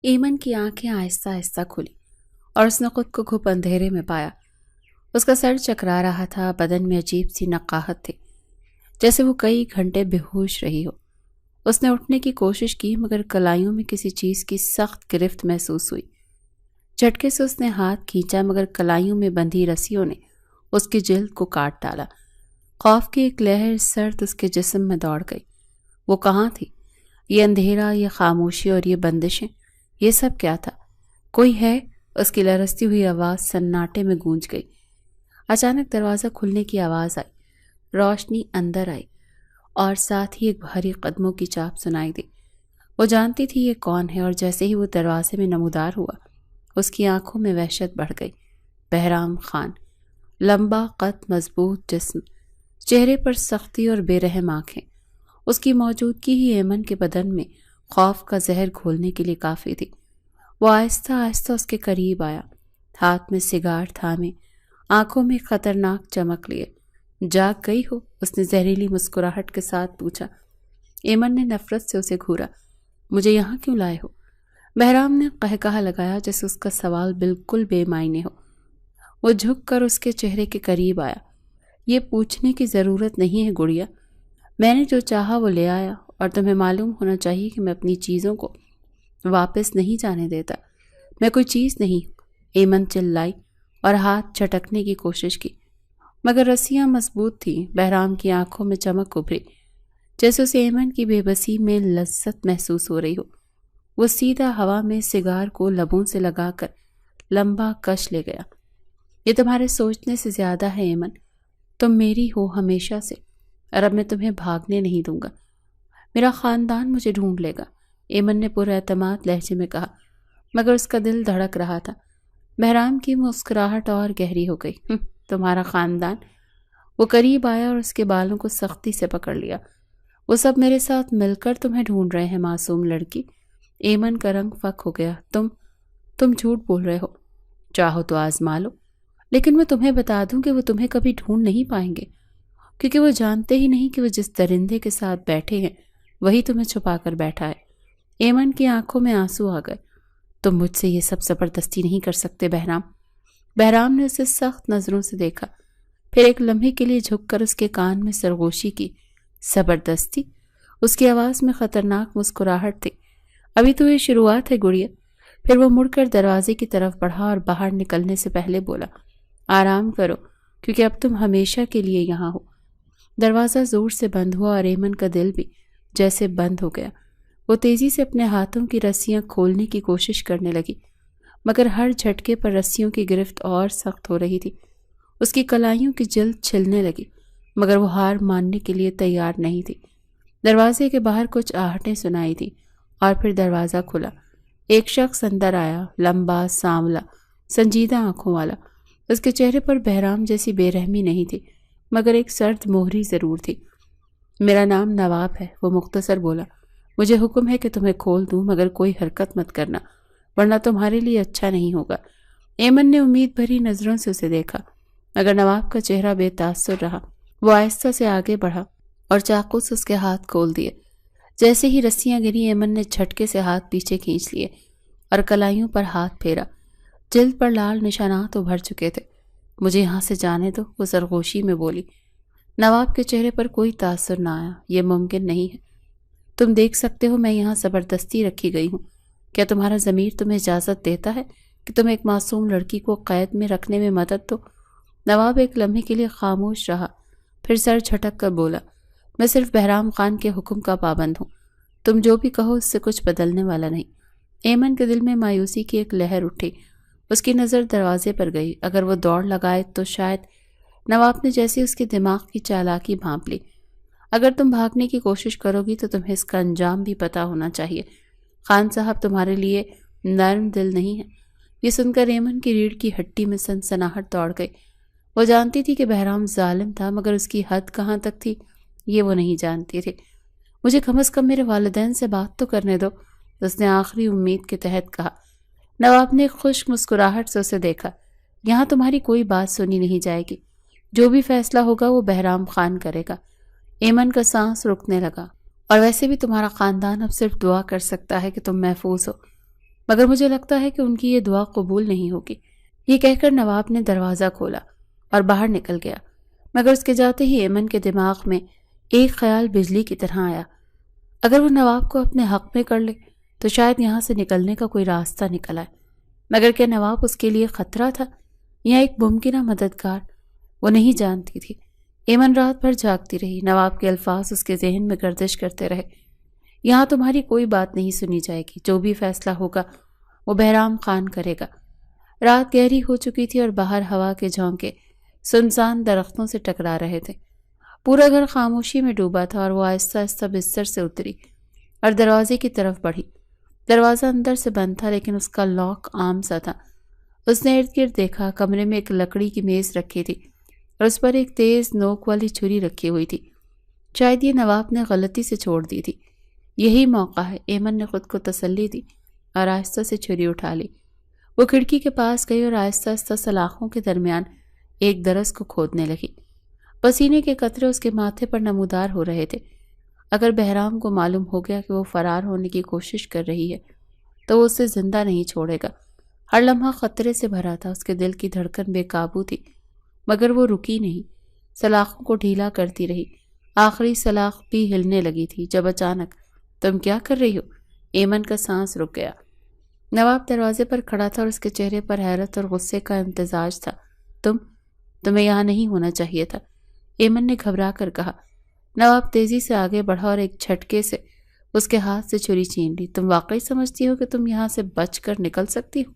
ایمن کی آنکھیں آہستہ آہستہ کھلی اور اس نے خود کو گھپ اندھیرے میں پایا۔ اس کا سر چکرا رہا تھا، بدن میں عجیب سی نقاہت تھی، جیسے وہ کئی گھنٹے بے ہوش رہی ہو۔ اس نے اٹھنے کی کوشش کی مگر کلائیوں میں کسی چیز کی سخت گرفت محسوس ہوئی۔ جھٹکے سے اس نے ہاتھ کھینچا مگر کلائیوں میں بندھی رسیوں نے اس کی جلد کو کاٹ ڈالا۔ خوف کی ایک لہر سرد اس کے جسم میں دوڑ گئی۔ وہ کہاں تھی؟ یہ اندھیرا، یہ خاموشی اور یہ بندشیں، یہ سب کیا تھا؟ کوئی ہے؟ اس کی لرزتی ہوئی آواز سناٹے میں گونج گئی۔ اچانک دروازہ کھلنے کی آواز آئی، روشنی اندر آئی اور ساتھ ہی ایک بھاری قدموں کی چاپ سنائی دی۔ وہ جانتی تھی یہ کون ہے، اور جیسے ہی وہ دروازے میں نمودار ہوا اس کی آنکھوں میں وحشت بڑھ گئی۔ بہرام خان، لمبا قد، مضبوط جسم، چہرے پر سختی اور بے رحم آنکھیں۔ اس کی موجودگی ہی ایمن کے بدن میں خوف کا زہر گھولنے کے لیے کافی تھی۔ وہ آہستہ آہستہ اس کے قریب آیا، ہاتھ میں سگار تھامے، آنکھوں میں خطرناک چمک لیے۔ جاگ گئی ہو؟ اس نے زہریلی مسکراہٹ کے ساتھ پوچھا۔ ایمن نے نفرت سے اسے گھورا۔ مجھے یہاں کیوں لائے ہو؟ بہرام نے قہقہا لگایا جیسے اس کا سوال بالکل بے معنی ہو۔ وہ جھک کر اس کے چہرے کے قریب آیا۔ یہ پوچھنے کی ضرورت نہیں ہے گڑیا، میں نے جو چاہا وہ لے آیا، اور تمہیں معلوم ہونا چاہیے کہ میں اپنی چیزوں کو واپس نہیں جانے دیتا۔ میں کوئی چیز نہیں۔ ایمن چلائی اور ہاتھ جھٹکنے کی کوشش کی مگر رسیاں مضبوط تھیں۔ بہرام کی آنکھوں میں چمک ابھری، جیسے اسے ایمن کی بے بسی میں لذت محسوس ہو رہی ہو۔ وہ سیدھا ہوا میں سگار کو لبوں سے لگا کر لمبا کش لے گیا۔ یہ تمہارے سوچنے سے زیادہ ہے ایمن، تم میری ہو ہمیشہ سے، اور اب میں تمہیں بھاگنے نہیں دوں گا۔ میرا خاندان مجھے ڈھونڈ لے گا، ایمن نے پر اعتماد لہجے میں کہا، مگر اس کا دل دھڑک رہا تھا۔ بہرام کی مسکراہٹ اور گہری ہو گئی۔ تمہارا خاندان؟ وہ قریب آیا اور اس کے بالوں کو سختی سے پکڑ لیا۔ وہ سب میرے ساتھ مل کر تمہیں ڈھونڈ رہے ہیں معصوم لڑکی۔ ایمن کا رنگ فک ہو گیا۔ تم جھوٹ بول رہے ہو۔ چاہو تو آزما لو، لیکن میں تمہیں بتا دوں کہ وہ تمہیں کبھی ڈھونڈ نہیں پائیں گے، کیونکہ وہ جانتے ہی نہیں کہ وہ جس درندے کے ساتھ بیٹھے ہیں وہی تمہیں چھپا کر بیٹھا ہے۔ ایمن کی آنکھوں میں آنسو آ گئے۔ تم مجھ سے یہ سب زبردستی نہیں کر سکتے بہرام۔ بہرام نے اسے سخت نظروں سے دیکھا، پھر ایک لمحے کے لیے جھک کر اس کے کان میں سرگوشی کی۔ زبردستی؟ اس کی آواز میں خطرناک مسکراہٹ تھی۔ ابھی تو یہ شروعات ہے گڑیا۔ پھر وہ مڑ کر دروازے کی طرف بڑھا اور باہر نکلنے سے پہلے بولا، آرام کرو، کیونکہ اب تم ہمیشہ کے لیے یہاں ہو۔ دروازہ زور سے بند ہوا اور ایمن کا دل بھی جیسے بند ہو گیا۔ وہ تیزی سے اپنے ہاتھوں کی رسیاں کھولنے کی کوشش کرنے لگی، مگر ہر جھٹکے پر رسیوں کی گرفت اور سخت ہو رہی تھی۔ اس کی کلائیوں کی جلد چھلنے لگی، مگر وہ ہار ماننے کے لیے تیار نہیں تھی۔ دروازے کے باہر کچھ آہٹیں سنائی تھی اور پھر دروازہ کھلا۔ ایک شخص اندر آیا، لمبا، سانولا، سنجیدہ آنکھوں والا۔ اس کے چہرے پر بہرام جیسی بے رحمی نہیں تھی، مگر ایک سرد مہری ضرور تھی۔ میرا نام نواب ہے، وہ مختصر بولا۔ مجھے حکم ہے کہ تمہیں کھول دوں، مگر کوئی حرکت مت کرنا، ورنہ تمہارے لیے اچھا نہیں ہوگا۔ ایمن نے امید بھری نظروں سے اسے دیکھا، مگر نواب کا چہرہ بے تاثر رہا۔ وہ آہستہ سے آگے بڑھا اور چاقو سے اس کے ہاتھ کھول دیے۔ جیسے ہی رسیاں گری، ایمن نے جھٹکے سے ہاتھ پیچھے کھینچ لیے اور کلائیوں پر ہاتھ پھیرا۔ جلد پر لال نشانات ابھر چکے تھے۔ مجھے یہاں سے جانے دو، وہ سرگوشی میں بولی۔ نواب کے چہرے پر کوئی تاثر نہ آیا۔ یہ ممکن نہیں ہے، تم دیکھ سکتے ہو میں یہاں زبردستی رکھی گئی ہوں۔ کیا تمہارا ضمیر تمہیں اجازت دیتا ہے کہ تم ایک معصوم لڑکی کو قید میں رکھنے میں مدد دو؟ نواب ایک لمحے کے لیے خاموش رہا، پھر سر جھٹک کر بولا، میں صرف بہرام خان کے حکم کا پابند ہوں، تم جو بھی کہو اس سے کچھ بدلنے والا نہیں۔ ایمن کے دل میں مایوسی کی ایک لہر اٹھی۔ اس کی نظر دروازے پر گئی۔ اگر وہ دوڑ لگائے تو شاید۔ نواب نے جیسے اس کے دماغ کی چالاکی بھانپ لی۔ اگر تم بھاگنے کی کوشش کرو گی تو تمہیں اس کا انجام بھی پتہ ہونا چاہیے۔ خان صاحب تمہارے لیے نرم دل نہیں ہے۔ یہ سن کر ایمن کی ریڑھ کی ہڈی میں سنسناہٹ دوڑ گئی۔ وہ جانتی تھی کہ بہرام ظالم تھا، مگر اس کی حد کہاں تک تھی یہ وہ نہیں جانتی تھی۔ مجھے کم از کم میرے والدین سے بات تو کرنے دو، اس نے آخری امید کے تحت کہا۔ نواب نے خشک مسکراہٹ سے اسے دیکھا۔ یہاں تمہاری کوئی بات سنی نہیں جائے گی، جو بھی فیصلہ ہوگا وہ بہرام خان کرے گا۔ ایمن کا سانس رکنے لگا۔ اور ویسے بھی تمہارا خاندان اب صرف دعا کر سکتا ہے کہ تم محفوظ ہو۔ مگر مجھے لگتا ہے کہ ان کی یہ دعا قبول نہیں ہوگی۔ یہ کہہ کر نواب نے دروازہ کھولا اور باہر نکل گیا، مگر اس کے جاتے ہی ایمن کے دماغ میں ایک خیال بجلی کی طرح آیا۔ اگر وہ نواب کو اپنے حق میں کر لے تو شاید یہاں سے نکلنے کا کوئی راستہ نکل آئے، مگر کیا نواب اس کے لیے خطرہ تھا یا ایک ممکنہ مددگار؟ وہ نہیں جانتی تھی۔ ایمن رات بھر جاگتی رہی، نواب کے الفاظ اس کے ذہن میں گردش کرتے رہے۔ یہاں تمہاری کوئی بات نہیں سنی جائے گی، جو بھی فیصلہ ہوگا وہ بہرام خان کرے گا۔ رات گہری ہو چکی تھی اور باہر ہوا کے جھونکے سنسان درختوں سے ٹکرا رہے تھے۔ پورا گھر خاموشی میں ڈوبا تھا اور وہ آہستہ آہستہ بستر سے اتری اور دروازے کی طرف بڑھی۔ دروازہ اندر سے بند تھا لیکن اس کا لاک عام سا تھا۔ اس نے ارد گرد دیکھا، کمرے میں ایک لکڑی کی میز رکھی تھی اور اس پر ایک تیز نوک والی چھری رکھی ہوئی تھی۔ شاید یہ نواب نے غلطی سے چھوڑ دی تھی۔ یہی موقع ہے، ایمن نے خود کو تسلی دی اور آہستہ سے چھری اٹھا لی۔ وہ کھڑکی کے پاس گئی اور آہستہ آہستہ سلاخوں کے درمیان ایک درس کو کھودنے لگی۔ پسینے کے قطرے اس کے ماتھے پر نمودار ہو رہے تھے۔ اگر بہرام کو معلوم ہو گیا کہ وہ فرار ہونے کی کوشش کر رہی ہے تو وہ اسے زندہ نہیں چھوڑے گا۔ ہر لمحہ خطرے سے بھرا تھا، اس کے دل کی دھڑکن بے قابو تھی، مگر وہ رکی نہیں، سلاخوں کو ڈھیلا کرتی رہی۔ آخری سلاخ بھی ہلنے لگی تھی جب اچانک تم کیا کر رہی ہو؟ ایمن کا سانس رک گیا۔ نواب دروازے پر کھڑا تھا اور اس کے چہرے پر حیرت اور غصے کا امتزاج تھا۔ تمہیں یہاں نہیں ہونا چاہیے تھا، ایمن نے گھبرا کر کہا۔ نواب تیزی سے آگے بڑھا اور ایک جھٹکے سے اس کے ہاتھ سے چھری چھین لی۔ تم واقعی سمجھتی ہو کہ تم یہاں سے بچ کر نکل سکتی ہو؟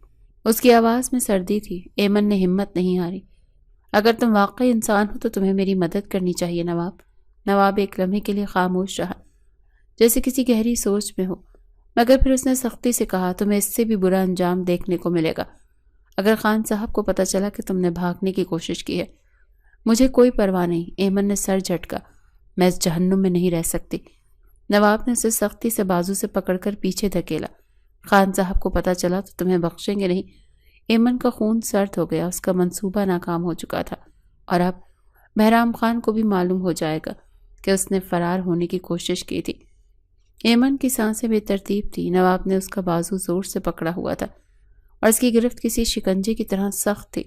اس کی آواز میں سردی تھی۔ ایمن نے ہمت نہیں ہاری۔ اگر تم واقعی انسان ہو تو تمہیں میری مدد کرنی چاہیے نواب۔ نواب ایک لمحے کے لیے خاموش رہا، جیسے کسی گہری سوچ میں ہو، مگر پھر اس نے سختی سے کہا، تمہیں اس سے بھی برا انجام دیکھنے کو ملے گا اگر خان صاحب کو پتہ چلا کہ تم نے بھاگنے کی کوشش کی ہے۔ مجھے کوئی پرواہ نہیں، ایمن نے سر جھٹکا، میں اس جہنم میں نہیں رہ سکتی۔ نواب نے اسے سختی سے بازو سے پکڑ کر پیچھے دھکیلا۔ خان صاحب کو پتہ چلا تو تمہیں بخشیں گے نہیں۔ ایمن کا خون سرد ہو گیا، اس کا منصوبہ ناکام ہو چکا تھا اور اب بہرام خان کو بھی معلوم ہو جائے گا کہ اس نے فرار ہونے کی کوشش کی تھی۔ ایمن کی سانسیں بے ترتیب تھی۔ نواب نے اس کا بازو زور سے پکڑا ہوا تھا اور اس کی گرفت کسی شکنجے کی طرح سخت تھی۔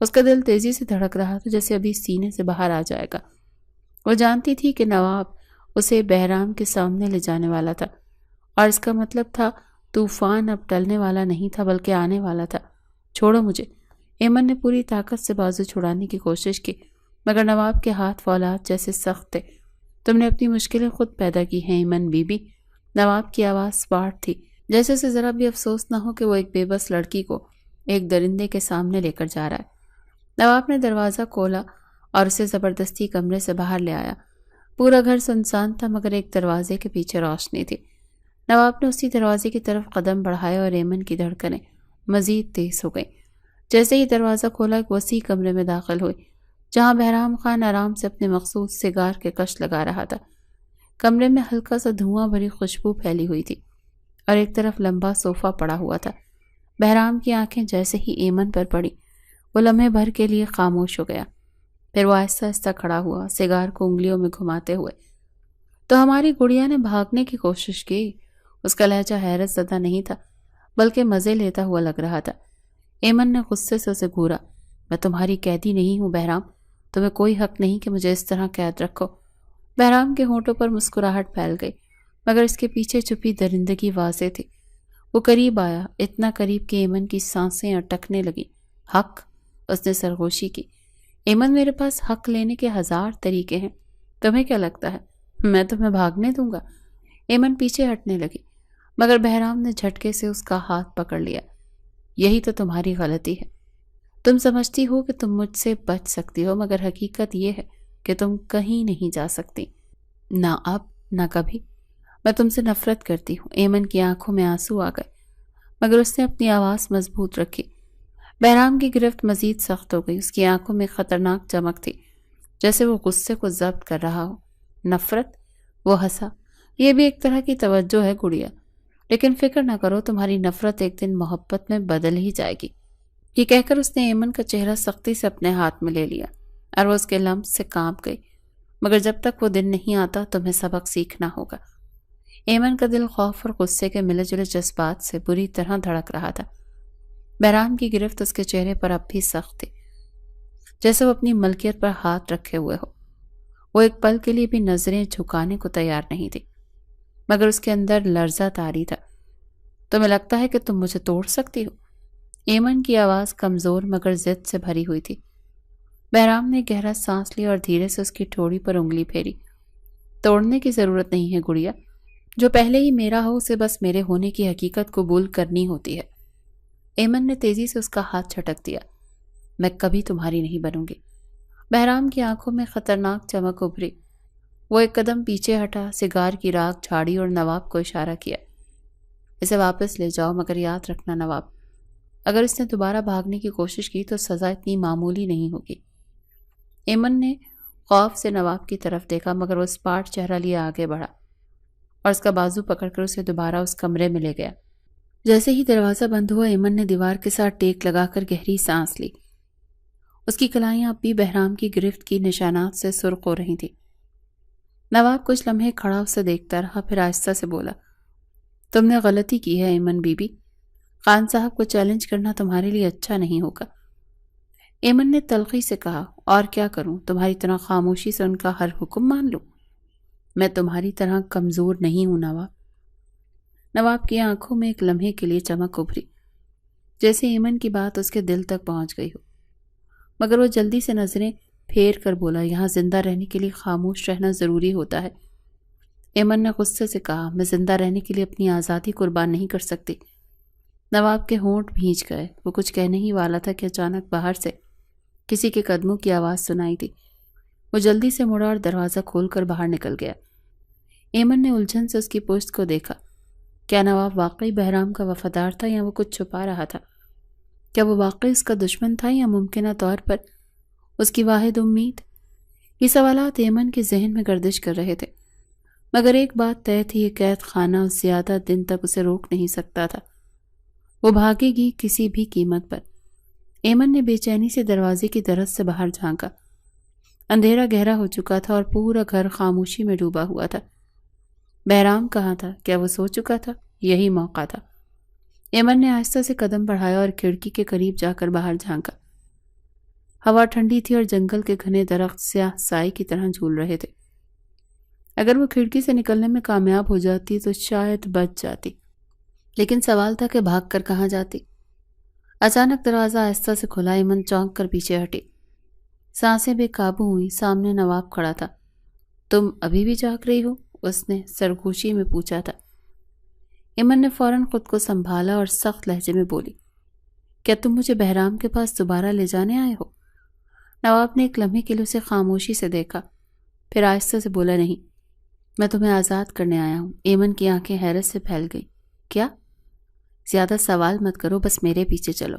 اس کا دل تیزی سے دھڑک رہا تھا، جیسے ابھی سینے سے باہر آ جائے گا۔ وہ جانتی تھی کہ نواب اسے بہرام کے سامنے لے جانے والا تھا اور اس کا مطلب تھا طوفان اب ٹلنے والا نہیں تھا بلکہ آنے والا تھا۔ چھوڑو مجھے، ایمن نے پوری طاقت سے بازو چھڑانے کی کوشش کی، مگر نواب کے ہاتھ فولاد جیسے سخت تھے۔ تم نے اپنی مشکلیں خود پیدا کی ہیں ایمن بی بی۔ نواب کی آواز سپاٹ تھی، جیسے اسے ذرا بھی افسوس نہ ہو کہ وہ ایک بے بس لڑکی کو ایک درندے کے سامنے لے کر جا رہا ہے۔ نواب نے دروازہ کھولا اور اسے زبردستی کمرے سے باہر لے آیا۔ پورا گھر سنسان تھا مگر ایک دروازے کے پیچھے روشنی تھی۔ نواب نے اسی دروازے کی طرف قدم بڑھایا اور ایمن کی دھڑکنیں مزید تیز ہو گئیں۔ جیسے ہی دروازہ کھولا ایک وسیع کمرے میں داخل ہوئی جہاں بہرام خان آرام سے اپنے مخصوص سگار کے کش لگا رہا تھا۔ کمرے میں ہلکا سا دھواں بھری خوشبو پھیلی ہوئی تھی اور ایک طرف لمبا صوفہ پڑا ہوا تھا۔ بہرام کی آنکھیں جیسے ہی ایمن پر پڑی وہ لمحے بھر کے لیے خاموش ہو گیا، پھر وہ آہستہ آہستہ کھڑا ہوا، سگار کو انگلیوں میں گھماتے ہوئے۔ تو ہماری گڑیا نے بھاگنے کی کوشش کی؟ اس کا لہجہ حیرت زدہ نہیں تھا بلکہ مزے لیتا ہوا لگ رہا تھا۔ ایمن نے غصے سے اسے گھورا، میں تمہاری قیدی نہیں ہوں بہرام، تمہیں کوئی حق نہیں کہ مجھے اس طرح قید رکھو۔ بہرام کے ہونٹوں پر مسکراہٹ پھیل گئی مگر اس کے پیچھے چھپی درندگی واضح تھی۔ وہ قریب آیا، اتنا قریب کہ ایمن کی سانسیں اٹکنے لگیں۔ حق؟ اس نے سرگوشی کی۔ ایمن میرے پاس حق لینے کے 1000 طریقے ہیں، تمہیں کیا لگتا ہے میں تمہیں بھاگنے دوں گا؟ ایمن پیچھے ہٹنے لگی مگر بہرام نے جھٹکے سے اس کا ہاتھ پکڑ لیا۔ یہی تو تمہاری غلطی ہے، تم سمجھتی ہو کہ تم مجھ سے بچ سکتی ہو مگر حقیقت یہ ہے کہ تم کہیں نہیں جا سکتی، نہ اب نہ کبھی۔ میں تم سے نفرت کرتی ہوں۔ ایمن کی آنکھوں میں آنسو آ گئے مگر اس نے اپنی آواز مضبوط رکھی۔ بہرام کی گرفت مزید سخت ہو گئی، اس کی آنکھوں میں خطرناک چمک تھی جیسے وہ غصے کو ضبط کر رہا ہو۔ نفرت؟ وہ ہنسا، یہ بھی ایک طرح کی توجہ ہے گڑیا، لیکن فکر نہ کرو، تمہاری نفرت ایک دن محبت میں بدل ہی جائے گی۔ یہ کہہ کر اس نے ایمن کا چہرہ سختی سے اپنے ہاتھ میں لے لیا اور وہ اس کے لمس سے کانپ گئی۔ مگر جب تک وہ دن نہیں آتا تمہیں سبق سیکھنا ہوگا۔ ایمن کا دل خوف اور غصے کے ملے جلے جذبات سے بری طرح دھڑک رہا تھا۔ بہرام کی گرفت اس کے چہرے پر اب بھی سخت تھی، جیسے وہ اپنی ملکیت پر ہاتھ رکھے ہوئے ہو۔ وہ ایک پل کے لیے بھی نظریں جھکانے کو تیار نہیں تھی، مگر اس کے اندر لرزہ طاری تھا۔ تمہیں لگتا ہے کہ تم مجھے توڑ سکتی ہو؟ ایمن کی آواز کمزور مگر ضد سے بھری ہوئی تھی۔ بہرام نے گہرا سانس لیا اور دھیرے سے اس کی ٹھوڑی پر انگلی پھیری۔ توڑنے کی ضرورت نہیں ہے گڑیا، جو پہلے ہی میرا ہو اسے بس میرے ہونے کی حقیقت قبول کرنی ہوتی ہے۔ ایمن نے تیزی سے اس کا ہاتھ جھٹک دیا۔ میں کبھی تمہاری نہیں بنوں گی۔ بہرام کی آنکھوں میں خطرناک چمک ابھری۔ وہ ایک قدم پیچھے ہٹا، سگار کی راکھ جھاڑی اور نواب کو اشارہ کیا۔ اسے واپس لے جاؤ، مگر یاد رکھنا نواب، اگر اس نے دوبارہ بھاگنے کی کوشش کی تو سزا اتنی معمولی نہیں ہوگی۔ ایمن نے خوف سے نواب کی طرف دیکھا، مگر وہ اسپاٹ چہرہ لیے آگے بڑھا اور اس کا بازو پکڑ کر اسے دوبارہ اس کمرے میں لے گیا۔ جیسے ہی دروازہ بند ہوا، ایمن نے دیوار کے ساتھ ٹیک لگا کر گہری سانس لی۔ اس کی کلائیاں اب بھی بہرام کی گرفت کی نشانات سے سرخ ہو رہی تھیں۔ نواب کچھ لمحے کھڑا اسے دیکھتا رہا، پھر آہستہ سے بولا، تم نے غلطی کی ہے ایمن بی بی، خان صاحب کو چیلنج کرنا تمہارے لیے اچھا نہیں ہوگا۔ ایمن نے تلخی سے کہا، اور کیا کروں، تمہاری طرح خاموشی سے ان کا ہر حکم مان لوں؟ میں تمہاری طرح کمزور نہیں ہوں نواب۔ نواب کی آنکھوں میں ایک لمحے کے لیے چمک ابھری، جیسے ایمن کی بات اس کے دل تک پہنچ گئی ہو، مگر وہ جلدی سے نظریں پھیر کر بولا، یہاں زندہ رہنے کے لیے خاموش رہنا ضروری ہوتا ہے۔ ایمن نے غصے سے کہا، میں زندہ رہنے کے لیے اپنی آزادی قربان نہیں کر سکتی۔ نواب کے ہونٹ بھیج گئے۔ وہ کچھ کہنے ہی والا تھا کہ اچانک باہر سے کسی کے قدموں کی آواز سنائی دی۔ وہ جلدی سے مڑا اور دروازہ کھول کر باہر نکل گیا۔ ایمن نے الجھن سے اس کی پشت کو دیکھا۔ کیا نواب واقعی بہرام کا وفادار تھا یا وہ کچھ چھپا رہا تھا؟ کیا وہ واقعی اس کا دشمن تھا یا ممکنہ طور پر اس کی واحد امید؟ یہ سوالات ایمن کے ذہن میں گردش کر رہے تھے، مگر ایک بات طے تھی، یہ قید خانہ زیادہ دن تک اسے روک نہیں سکتا تھا۔ وہ بھاگے گی کسی بھی قیمت پر۔ ایمن نے بے چینی سے دروازے کی درز سے باہر جھانکا۔ اندھیرا گہرا ہو چکا تھا اور پورا گھر خاموشی میں ڈوبا ہوا تھا۔ بہرام کہاں تھا؟ کیا وہ سو چکا تھا؟ یہی موقع تھا۔ ایمن نے آہستہ سے قدم بڑھایا اور کھڑکی کے قریب جا کر باہر جھانکا۔ ہوا ٹھنڈی تھی اور جنگل کے گھنے درخت سیاہ سائی کی طرح جھول رہے تھے۔ اگر وہ کھڑکی سے نکلنے میں کامیاب ہو جاتی تو شاید بچ جاتی، لیکن سوال تھا کہ بھاگ کر کہاں جاتی۔ اچانک دروازہ آہستہ سے کھلا۔ ایمن چونک کر پیچھے ہٹی، سانسیں بے قابو ہوئی۔ سامنے نواب کھڑا تھا۔ تم ابھی بھی جاگ رہی ہو؟ اس نے سرگوشی میں پوچھا تھا۔ ایمن نے فوراً خود کو سنبھالا اور سخت لہجے میں بولی، کیا تم مجھے بہرام کے پاس دوبارہ لے جانے آئے ہو؟ نواب نے ایک لمحے کے لیے اسے خاموشی سے دیکھا، پھر آہستہ سے بولا، نہیں، میں تمہیں آزاد کرنے آیا ہوں۔ ایمن کی آنکھیں حیرت سے پھیل گئی۔ کیا؟ زیادہ سوال مت کرو، بس میرے پیچھے چلو۔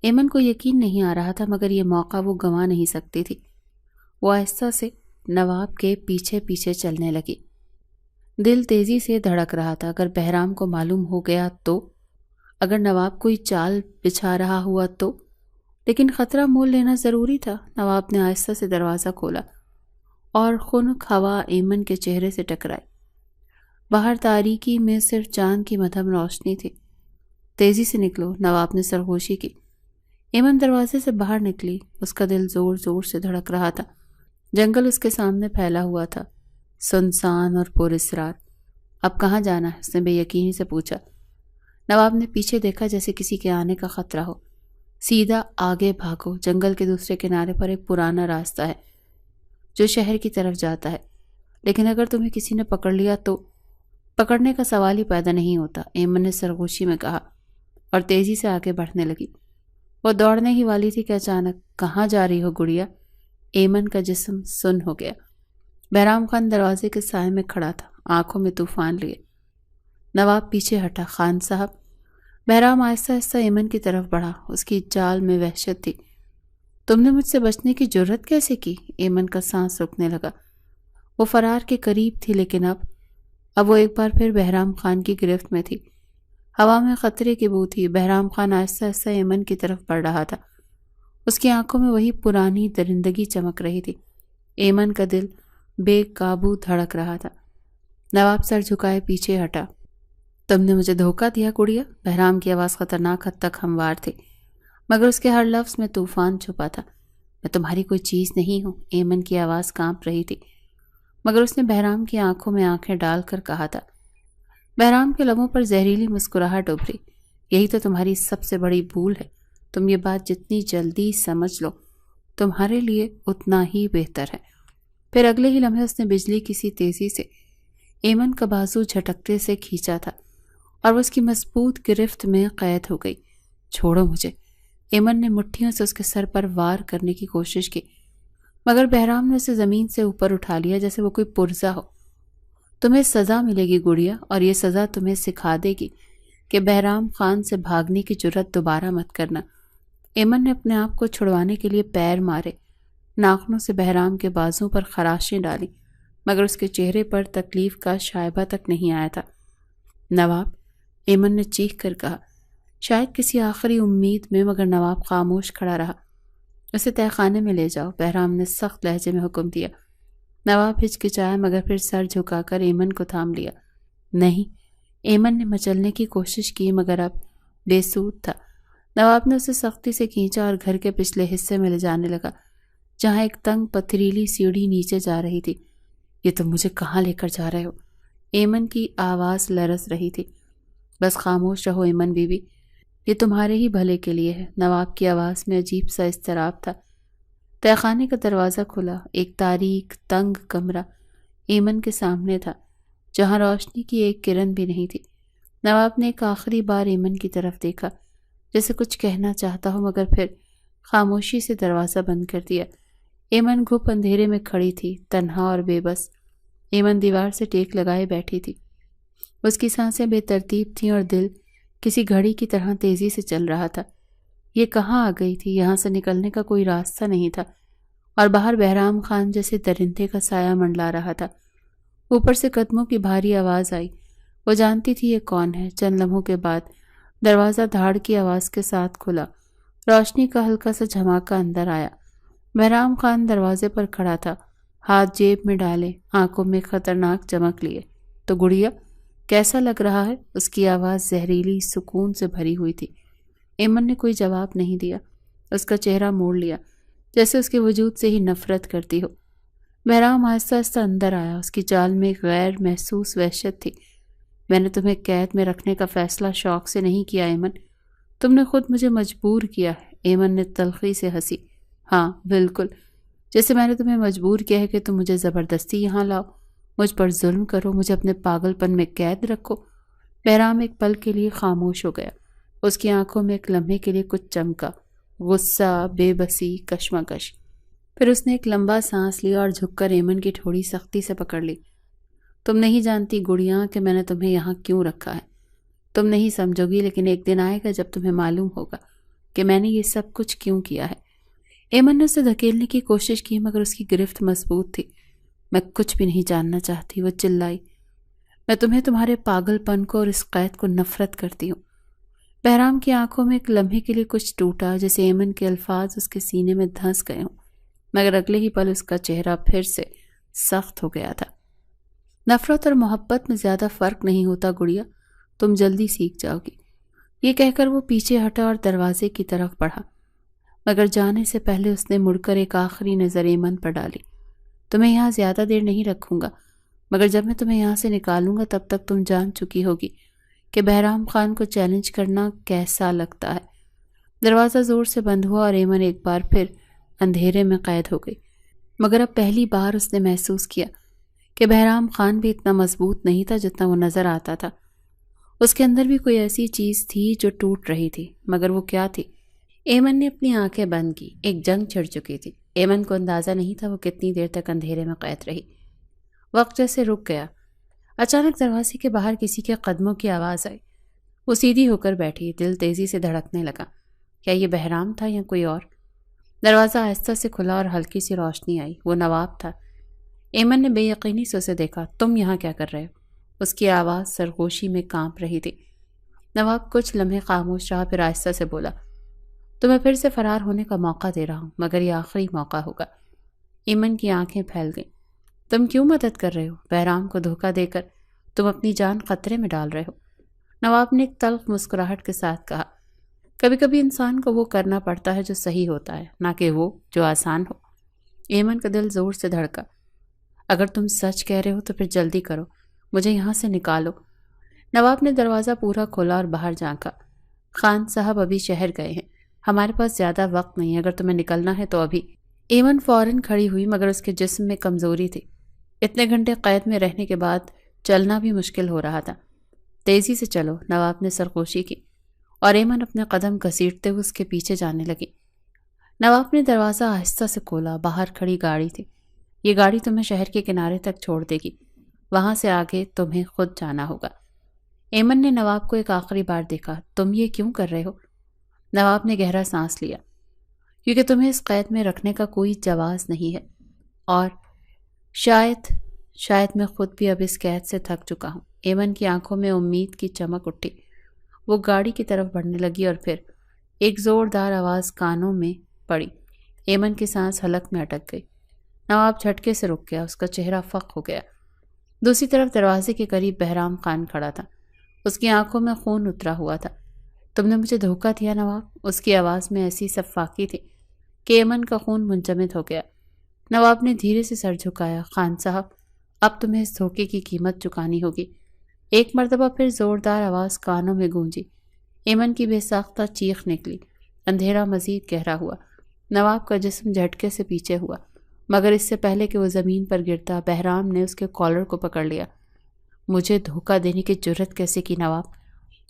ایمن کو یقین نہیں آ رہا تھا، مگر یہ موقع وہ گنوا نہیں سکتی تھی۔ وہ آہستہ سے نواب کے پیچھے پیچھے چلنے لگی۔ دل تیزی سے دھڑک رہا تھا۔ اگر بہرام کو معلوم ہو گیا تو، اگر نواب کوئی چال بچھا رہا ہوا تو، لیکن خطرہ مول لینا ضروری تھا۔ نواب نے آہستہ سے دروازہ کھولا اور خنک ہوا ایمن کے چہرے سے ٹکرائی۔ باہر تاریکی میں صرف چاند کی مدھم روشنی تھی۔ تیزی سے نکلو، نواب نے سرگوشی کی۔ ایمن دروازے سے باہر نکلی۔ اس کا دل زور زور سے دھڑک رہا تھا۔ جنگل اس کے سامنے پھیلا ہوا تھا، سنسان اور پراسرار۔ اب کہاں جانا ہے؟ اس نے بے یقینی سے پوچھا۔ نواب نے پیچھے دیکھا جیسے کسی کے آنے کا خطرہ ہو۔ سیدھا آگے بھاگو، جنگل کے دوسرے کنارے پر ایک پرانا راستہ ہے جو شہر کی طرف جاتا ہے، لیکن اگر تمہیں کسی نے پکڑ لیا تو؟ پکڑنے کا سوال ہی پیدا نہیں ہوتا، ایمن نے سرگوشی میں کہا اور تیزی سے آگے بڑھنے لگی۔ وہ دوڑنے ہی والی تھی کہ اچانک، کہاں جا رہی ہو گڑیا؟ ایمن کا جسم سن ہو گیا۔ بہرام خان دروازے کے سائے میں کھڑا تھا، آنکھوں میں طوفان لیے۔ نواب پیچھے ہٹا۔ خان صاحب۔ بہرام آہستہ آہستہ ایمن کی طرف بڑھا۔ اس کی چال میں وحشت تھی۔ تم نے مجھ سے بچنے کی جرت کیسے کی؟ ایمن کا سانس رکنے لگا۔ وہ فرار کے قریب تھی، لیکن اب وہ ایک بار پھر بہرام خان کی گرفت میں تھی۔ ہوا میں خطرے کی بو تھی۔ بہرام خان آہستہ آہستہ ایمن کی طرف بڑھ رہا تھا۔ اس کی آنکھوں میں وہی پرانی درندگی چمک رہی تھی۔ ایمن کا دل بے قابو دھڑک رہا تھا۔ نواب سر جھکائے پیچھے ہٹا۔ تم نے مجھے دھوکہ دیا گڑیا؟ بہرام کی آواز خطرناک حد تک ہموار تھی، مگر اس کے ہر لفظ میں طوفان چھپا تھا۔ میں تمہاری کوئی چیز نہیں ہوں۔ ایمن کی آواز کانپ رہی تھی، مگر اس نے بہرام کی آنکھوں میں آنکھیں ڈال کر کہا تھا۔ بہرام کے لبوں پر زہریلی مسکراہٹ ابھری۔ یہی تو تمہاری سب سے بڑی بھول ہے۔ تم یہ بات جتنی جلدی سمجھ لو تمہارے لیے اتنا ہی بہتر ہے۔ پھر اگلے ہی لمحے اس نے بجلی کی سی تیزی سے ایمن کا بازو جھٹکتے سے کھینچا تھا اور وہ اس کی مضبوط گرفت میں قید ہو گئی۔ چھوڑو مجھے۔ ایمن نے مٹھیوں سے اس کے سر پر وار کرنے کی کوشش کی، مگر بہرام نے اسے زمین سے اوپر اٹھا لیا جیسے وہ کوئی پرزہ ہو۔ تمہیں سزا ملے گی گڑیا، اور یہ سزا تمہیں سکھا دے گی کہ بہرام خان سے بھاگنے کی جرات دوبارہ مت کرنا۔ ایمن نے اپنے آپ کو چھڑوانے کے لیے پیر مارے، ناخنوں سے بہرام کے بازوں پر خراشیں ڈالی، مگر اس کے چہرے پر تکلیف کا شائبہ تک نہیں آیا تھا۔ نواب، ایمن نے چیخ کر کہا، شاید کسی آخری امید میں، مگر نواب خاموش کھڑا رہا۔ اسے تہہ خانے میں لے جاؤ، بہرام نے سخت لہجے میں حکم دیا۔ نواب ہچکچایا، مگر پھر سر جھکا کر ایمن کو تھام لیا۔ نہیں، ایمن نے مچلنے کی کوشش کی، مگر اب بے سود تھا۔ نواب نے اسے سختی سے کھینچا اور گھر کے پچھلے حصے میں لے جانے لگا، جہاں ایک تنگ پتھریلی سیڑھی نیچے جا رہی تھی۔ یہ تم مجھے کہاں لے کر جا رہے ہو؟ ایمن کی آواز لرز رہی تھی۔ بس خاموش رہو ایمن بی بی، یہ تمہارے ہی بھلے کے لیے ہے۔ نواب کی آواز میں عجیب سا اضطراب تھا۔ تہہ خانے کا دروازہ کھلا۔ ایک تاریک تنگ کمرہ ایمن کے سامنے تھا، جہاں روشنی کی ایک کرن بھی نہیں تھی۔ نواب نے ایک آخری بار ایمن کی طرف دیکھا، جیسے کچھ کہنا چاہتا ہو، مگر پھر خاموشی سے دروازہ بند کر دیا۔ ایمن گھپ اندھیرے میں کھڑی تھی، تنہا اور بے بس۔ ایمن دیوار سے ٹیک لگائے بیٹھی تھی۔ اس کی سانسیں بے ترتیب تھیں اور دل کسی گھڑی کی طرح تیزی سے چل رہا تھا۔ یہ کہاں آ گئی تھی؟ یہاں سے نکلنے کا کوئی راستہ نہیں تھا، اور باہر بہرام خان جیسے درندے کا سایہ منڈلا رہا تھا۔ اوپر سے قدموں کی بھاری آواز آئی۔ وہ جانتی تھی یہ کون ہے۔ چند لمحوں کے بعد دروازہ دھاڑ کی آواز کے ساتھ کھلا۔ روشنی کا ہلکا سا جھماکا اندر آیا۔ بہرام خان دروازے پر کھڑا تھا، ہاتھ جیب میں ڈالے، آنکھوں میں خطرناک چمک لیے۔ تو گڑیا، کیسا لگ رہا ہے؟ اس کی آواز زہریلی سکون سے بھری ہوئی تھی۔ ایمن نے کوئی جواب نہیں دیا۔ اس کا چہرہ موڑ لیا، جیسے اس کے وجود سے ہی نفرت کرتی ہو۔ بہرام آہستہ آہستہ اندر آیا۔ اس کی چال میں ایک غیر محسوس وحشت تھی۔ میں نے تمہیں قید میں رکھنے کا فیصلہ شوق سے نہیں کیا ایمن، تم نے خود مجھے مجبور کیا ہے۔ ایمن نے تلخی سے ہنسی۔ ہاں بالکل، جیسے میں نے تمہیں مجبور کیا ہے کہ تم مجھے زبردستی یہاں لاؤ، مجھ پر ظلم کرو، مجھے اپنے پاگل پن میں قید رکھو۔ بہرام ایک پل کے لیے خاموش ہو گیا۔ اس کی آنکھوں میں ایک لمحے کے لیے کچھ چمکا، غصہ، بے بسی، کشمکش۔ پھر اس نے ایک لمبا سانس لیا اور جھک کر ایمن کی ٹھوڑی سختی سے پکڑ لی۔ تم نہیں جانتی گڑیاں کہ میں نے تمہیں یہاں کیوں رکھا ہے۔ تم نہیں سمجھو گی، لیکن ایک دن آئے گا جب تمہیں معلوم ہوگا کہ میں نے یہ سب کچھ کیوں کیا ہے۔ ایمن نے اسے دھکیلنے کی کوشش کی، مگر اس کی گرفت مضبوط تھی۔ میں کچھ بھی نہیں جاننا چاہتی، وہ چلائی۔ میں تمہیں، تمہارے پاگل پن کو اور اس قید کو نفرت کرتی ہوں۔ بہرام کی آنکھوں میں ایک لمحے کے لیے کچھ ٹوٹا، جیسے ایمن کے الفاظ اس کے سینے میں دھنس گئے ہوں، مگر اگلے ہی پل اس کا چہرہ پھر سے سخت ہو گیا تھا۔ نفرت اور محبت میں زیادہ فرق نہیں ہوتا گڑیا، تم جلدی سیکھ جاؤ گی۔ یہ کہہ کر وہ پیچھے ہٹا اور دروازے کی طرف بڑھا، مگر جانے سے پہلے اس نے مڑ کر ایک آخری نظر ایمن پر ڈالی۔ تمہیں یہاں زیادہ دیر نہیں رکھوں گا، مگر جب میں تمہیں یہاں سے نکالوں گا تب تک تم جان چکی ہوگی کہ بہرام خان کو چیلنج کرنا کیسا لگتا ہے۔ دروازہ زور سے بند ہوا اور ایمن ایک بار پھر اندھیرے میں قید ہو گئی، مگر اب پہلی بار اس نے محسوس کیا کہ بہرام خان بھی اتنا مضبوط نہیں تھا جتنا وہ نظر آتا تھا۔ اس کے اندر بھی کوئی ایسی چیز تھی جو ٹوٹ رہی تھی، مگر وہ کیا تھی؟ ایمن نے اپنی آنکھیں بند کی۔ ایک جنگ چھڑ چکی تھی۔ ایمن کو اندازہ نہیں تھا وہ کتنی دیر تک اندھیرے میں قید رہی۔ وقت جیسے رک گیا۔ اچانک دروازے کے باہر کسی کے قدموں کی آواز آئی۔ وہ سیدھی ہو کر بیٹھی، دل تیزی سے دھڑکنے لگا۔ کیا یہ بہرام تھا یا کوئی اور؟ دروازہ آہستہ سے کھلا اور ہلکی سی روشنی آئی۔ وہ نواب تھا۔ ایمن نے بے یقینی سے اسے دیکھا۔ تم یہاں کیا کر رہے ہو؟ اس کی آواز سرگوشی میں کانپ رہی تھی۔ نواب کچھ لمحے خاموش رہا، پھر آہستہ سے بولا، تمہیں پھر سے فرار ہونے کا موقع دے رہا ہوں، مگر یہ آخری موقع ہوگا۔ ایمن کی آنکھیں پھیل گئیں۔ تم کیوں مدد کر رہے ہو؟ بہرام کو دھوکہ دے کر تم اپنی جان خطرے میں ڈال رہے ہو۔ نواب نے ایک تلخ مسکراہٹ کے ساتھ کہا، کبھی کبھی انسان کو وہ کرنا پڑتا ہے جو صحیح ہوتا ہے، نہ کہ وہ جو آسان ہو۔ ایمن کا دل زور سے دھڑکا۔ اگر تم سچ کہہ رہے ہو تو پھر جلدی کرو، مجھے یہاں سے نکالو۔ نواب نے دروازہ پورا کھولا اور باہر جھانکا۔ خان صاحب ابھی شہر گئے ہیں، ہمارے پاس زیادہ وقت نہیں ہے، اگر تمہیں نکلنا ہے تو ابھی۔ ایمن فوراً کھڑی ہوئی، مگر اس کے جسم میں کمزوری تھی۔ اتنے گھنٹے قید میں رہنے کے بعد چلنا بھی مشکل ہو رہا تھا۔ تیزی سے چلو، نواب نے سرخوشی کی، اور ایمن اپنے قدم گھسیٹتے ہوئے اس کے پیچھے جانے لگی۔ نواب نے دروازہ آہستہ سے کھولا۔ باہر کھڑی گاڑی تھی۔ یہ گاڑی تمہیں شہر کے کنارے تک چھوڑ دے گی، وہاں سے آگے تمہیں خود جانا ہوگا۔ ایمن نے نواب کو ایک آخری بار دیکھا۔ تم یہ کیوں کر رہے ہو؟ نواب نے گہرا سانس لیا۔ کیونکہ تمہیں اس قید میں رکھنے کا کوئی جواز نہیں ہے، اور شاید میں خود بھی اب اس قید سے تھک چکا ہوں۔ ایمن کی آنکھوں میں امید کی چمک اٹھی۔ وہ گاڑی کی طرف بڑھنے لگی اور پھر ایک زوردار آواز کانوں میں پڑی۔ ایمن کی سانس حلق میں اٹک گئی۔ نواب جھٹکے سے رک گیا، اس کا چہرہ فق ہو گیا۔ دوسری طرف دروازے کے قریب بہرام خان کھڑا تھا۔ اس کی آنکھوں میں خون اترا ہوا تھا۔ تم نے مجھے دھوکہ دیا نواب؟ اس کی آواز میں ایسی سفاکی تھی کہ ایمن کا خون منجمد ہو گیا۔ نواب نے دھیرے سے سر جھکایا۔ خان صاحب، اب تمہیں اس دھوکے کی قیمت چکانی ہوگی۔ ایک مرتبہ پھر زوردار آواز کانوں میں گونجی۔ ایمن کی بے ساختہ چیخ نکلی۔ اندھیرا مزید گہرا ہوا۔ نواب کا جسم جھٹکے سے پیچھے ہوا، مگر اس سے پہلے کہ وہ زمین پر گرتا، بہرام نے اس کے کالر کو پکڑ لیا۔ مجھے دھوکہ دینے کی جرت کیسے کی نواب؟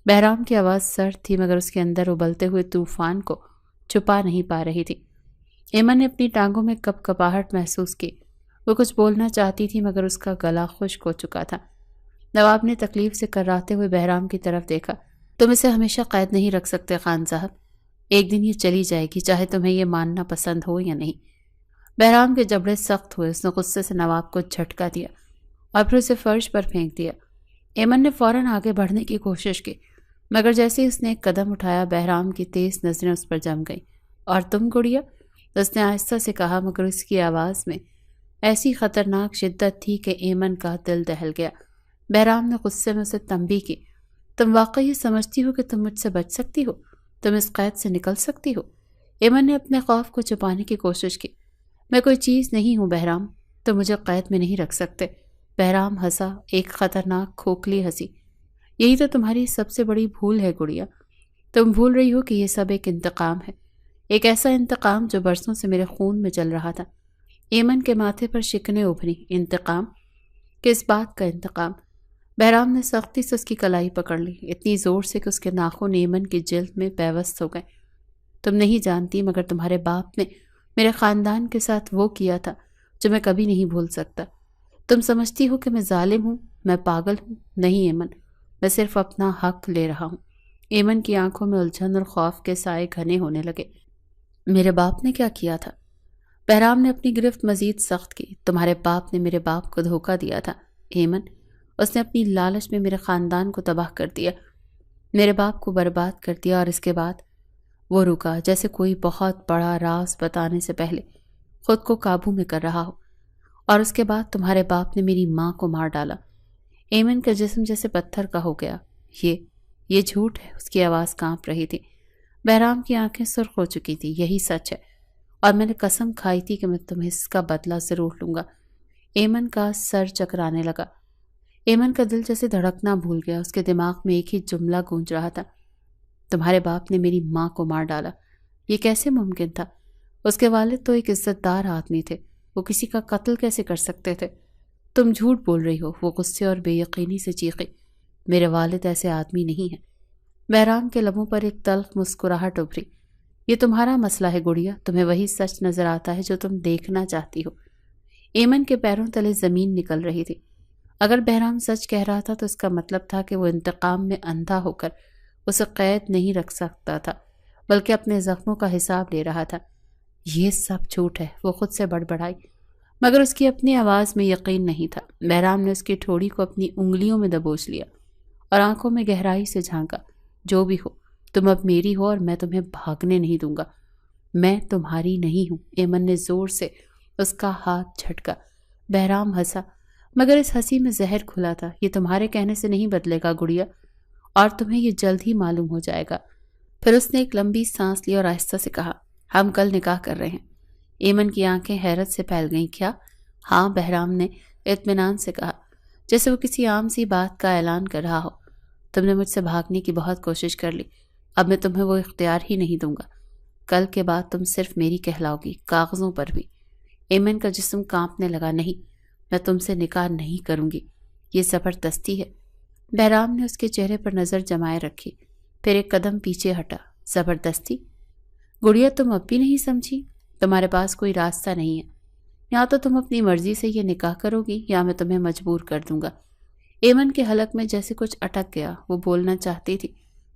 بہرام کی آواز سرد تھی، مگر اس کے اندر ابلتے ہوئے طوفان کو چھپا نہیں پا رہی تھی۔ ایمن نے اپنی ٹانگوں میں کپ کپاہٹ محسوس کی۔ وہ کچھ بولنا چاہتی تھی، مگر اس کا گلا خشک ہو چکا تھا۔ نواب نے تکلیف سے کراتے ہوئے بہرام کی طرف دیکھا۔ تم اسے ہمیشہ قید نہیں رکھ سکتے خان صاحب، ایک دن یہ چلی جائے گی، چاہے تمہیں یہ ماننا پسند ہو یا نہیں۔ بہرام کے جبڑے سخت ہوئے۔ اس نے غصے سے نواب کو جھٹکا دیا اور پھر اسے فرش پر پھینک دیا۔ ایمن نے فوراً آگے بڑھنے کی کوشش کی، مگر جیسے ہی اس نے ایک قدم اٹھایا، بہرام کی تیز نظریں اس پر جم گئیں۔ اور تم گڑیا؟ اس نے آہستہ سے کہا، مگر اس کی آواز میں ایسی خطرناک شدت تھی کہ ایمن کا دل دہل گیا۔ بہرام نے غصے میں اسے تنبیہ کی، تم واقعی یہ سمجھتی ہو کہ تم مجھ سے بچ سکتی ہو؟ تم اس قید سے نکل سکتی ہو؟ ایمن نے اپنے خوف کو چھپانے کی کوشش کی۔ میں کوئی چیز نہیں ہوں بہرام، تم مجھے قید میں نہیں رکھ سکتے۔ بہرام ہنسا، ایک خطرناک کھوکھلی ہنسی۔ یہی تو تمہاری سب سے بڑی بھول ہے گڑیا، تم بھول رہی ہو کہ یہ سب ایک انتقام ہے، ایک ایسا انتقام جو برسوں سے میرے خون میں چل رہا تھا۔ ایمن کے ماتھے پر شکنیں ابھری۔ انتقام؟ کس بات کا انتقام؟ بہرام نے سختی سے اس کی کلائی پکڑ لی، اتنی زور سے کہ اس کے ناخن ایمن کی جلد میں پیوست ہو گئے۔ تم نہیں جانتی، مگر تمہارے باپ نے میرے خاندان کے ساتھ وہ کیا تھا جو میں کبھی نہیں بھول سکتا۔ تم سمجھتی ہو کہ میں ظالم ہوں، میں پاگل ہوں؟ نہیں ایمن، میں صرف اپنا حق لے رہا ہوں۔ ایمن کی آنکھوں میں الجھن اور خوف کے سائے گھنے ہونے لگے۔ میرے باپ نے کیا کیا تھا؟ بہرام نے اپنی گرفت مزید سخت کی۔ تمہارے باپ نے میرے باپ کو دھوکہ دیا تھا ایمن، اس نے اپنی لالچ میں میرے خاندان کو تباہ کر دیا، میرے باپ کو برباد کر دیا، اور اس کے بعد وہ رکا جیسے کوئی بہت بڑا راز بتانے سے پہلے خود کو قابو میں کر رہا ہو، اور اس کے بعد تمہارے باپ نے میری ماں کو مار ڈالا۔ ایمن کا جسم جیسے پتھر کا ہو گیا۔ یہ جھوٹ ہے، اس کی آواز کانپ رہی تھی۔ بہرام کی آنکھیں سرخ ہو چکی تھی۔ یہی سچ ہے، اور میں نے قسم کھائی تھی کہ میں تمہیں اس کا بدلہ ضرور لوں گا۔ ایمن کا سر چکرانے لگا۔ ایمن کا دل جیسے دھڑکنا بھول گیا۔ اس کے دماغ میں ایک ہی جملہ گونج رہا تھا، تمہارے باپ نے میری ماں کو مار ڈالا۔ یہ کیسے ممکن تھا؟ اس کے والد تو ایک عزت دار آدمی تھے، وہ کسی کا قتل کیسے کر سکتے تھے؟ تم جھوٹ بول رہی ہو، وہ غصے اور بے یقینی سے چیخی۔ میرے والد ایسے آدمی نہیں ہیں۔ بہرام کے لبوں پر ایک تلخ مسکراہٹ ابھری۔ یہ تمہارا مسئلہ ہے گڑیا، تمہیں وہی سچ نظر آتا ہے جو تم دیکھنا چاہتی ہو۔ ایمن کے پیروں تلے زمین نکل رہی تھی۔ اگر بہرام سچ کہہ رہا تھا تو اس کا مطلب تھا کہ وہ انتقام میں اندھا ہو کر اسے قید نہیں رکھ سکتا تھا، بلکہ اپنے زخموں کا حساب لے رہا تھا۔ یہ سب جھوٹ ہے، وہ خود سے بڑبڑائی، مگر اس کی اپنی آواز میں یقین نہیں تھا۔ بہرام نے اس کی ٹھوڑی کو اپنی انگلیوں میں دبوچ لیا اور آنکھوں میں گہرائی سے جھانکا۔ جو بھی ہو، تم اب میری ہو اور میں تمہیں بھاگنے نہیں دوں گا۔ میں تمہاری نہیں ہوں۔ ایمن نے زور سے اس کا ہاتھ جھٹکا۔ بہرام ہنسا، مگر اس ہنسی میں زہر کھلا تھا۔ یہ تمہارے کہنے سے نہیں بدلے گا گڑیا، اور تمہیں یہ جلد ہی معلوم ہو جائے گا۔ پھر اس نے ایک لمبی سانس لی اور آہستہ سے کہا، ہم کل نکاح کر رہے ہیں۔ ایمن کی آنکھیں حیرت سے پھیل گئیں۔ کیا؟ ہاں، بہرام نے اطمینان سے کہا، جیسے وہ کسی عام سی بات کا اعلان کر رہا ہو۔ تم نے مجھ سے بھاگنے کی بہت کوشش کر لی، اب میں تمہیں وہ اختیار ہی نہیں دوں گا۔ کل کے بعد تم صرف میری کہلاؤ گی، کاغذوں پر بھی۔ ایمن کا جسم کانپنے لگا۔ نہیں، میں تم سے نکاح نہیں کروں گی، یہ زبردستی ہے۔ بہرام نے اس کے چہرے پر نظر جمائے رکھی، پھر ایک قدم پیچھے ہٹا۔ زبردستی؟ گڑیا، تم اب بھی نہیں سمجھی؟ تمہارے پاس کوئی راستہ نہیں ہے، یا تو تم اپنی مرضی سے یہ نکاح کرو گی یا میں تمہیں مجبور کر دوں گا۔ ایمن کے حلق میں جیسے کچھ اٹک گیا۔ وہ بولنا چاہتی تھی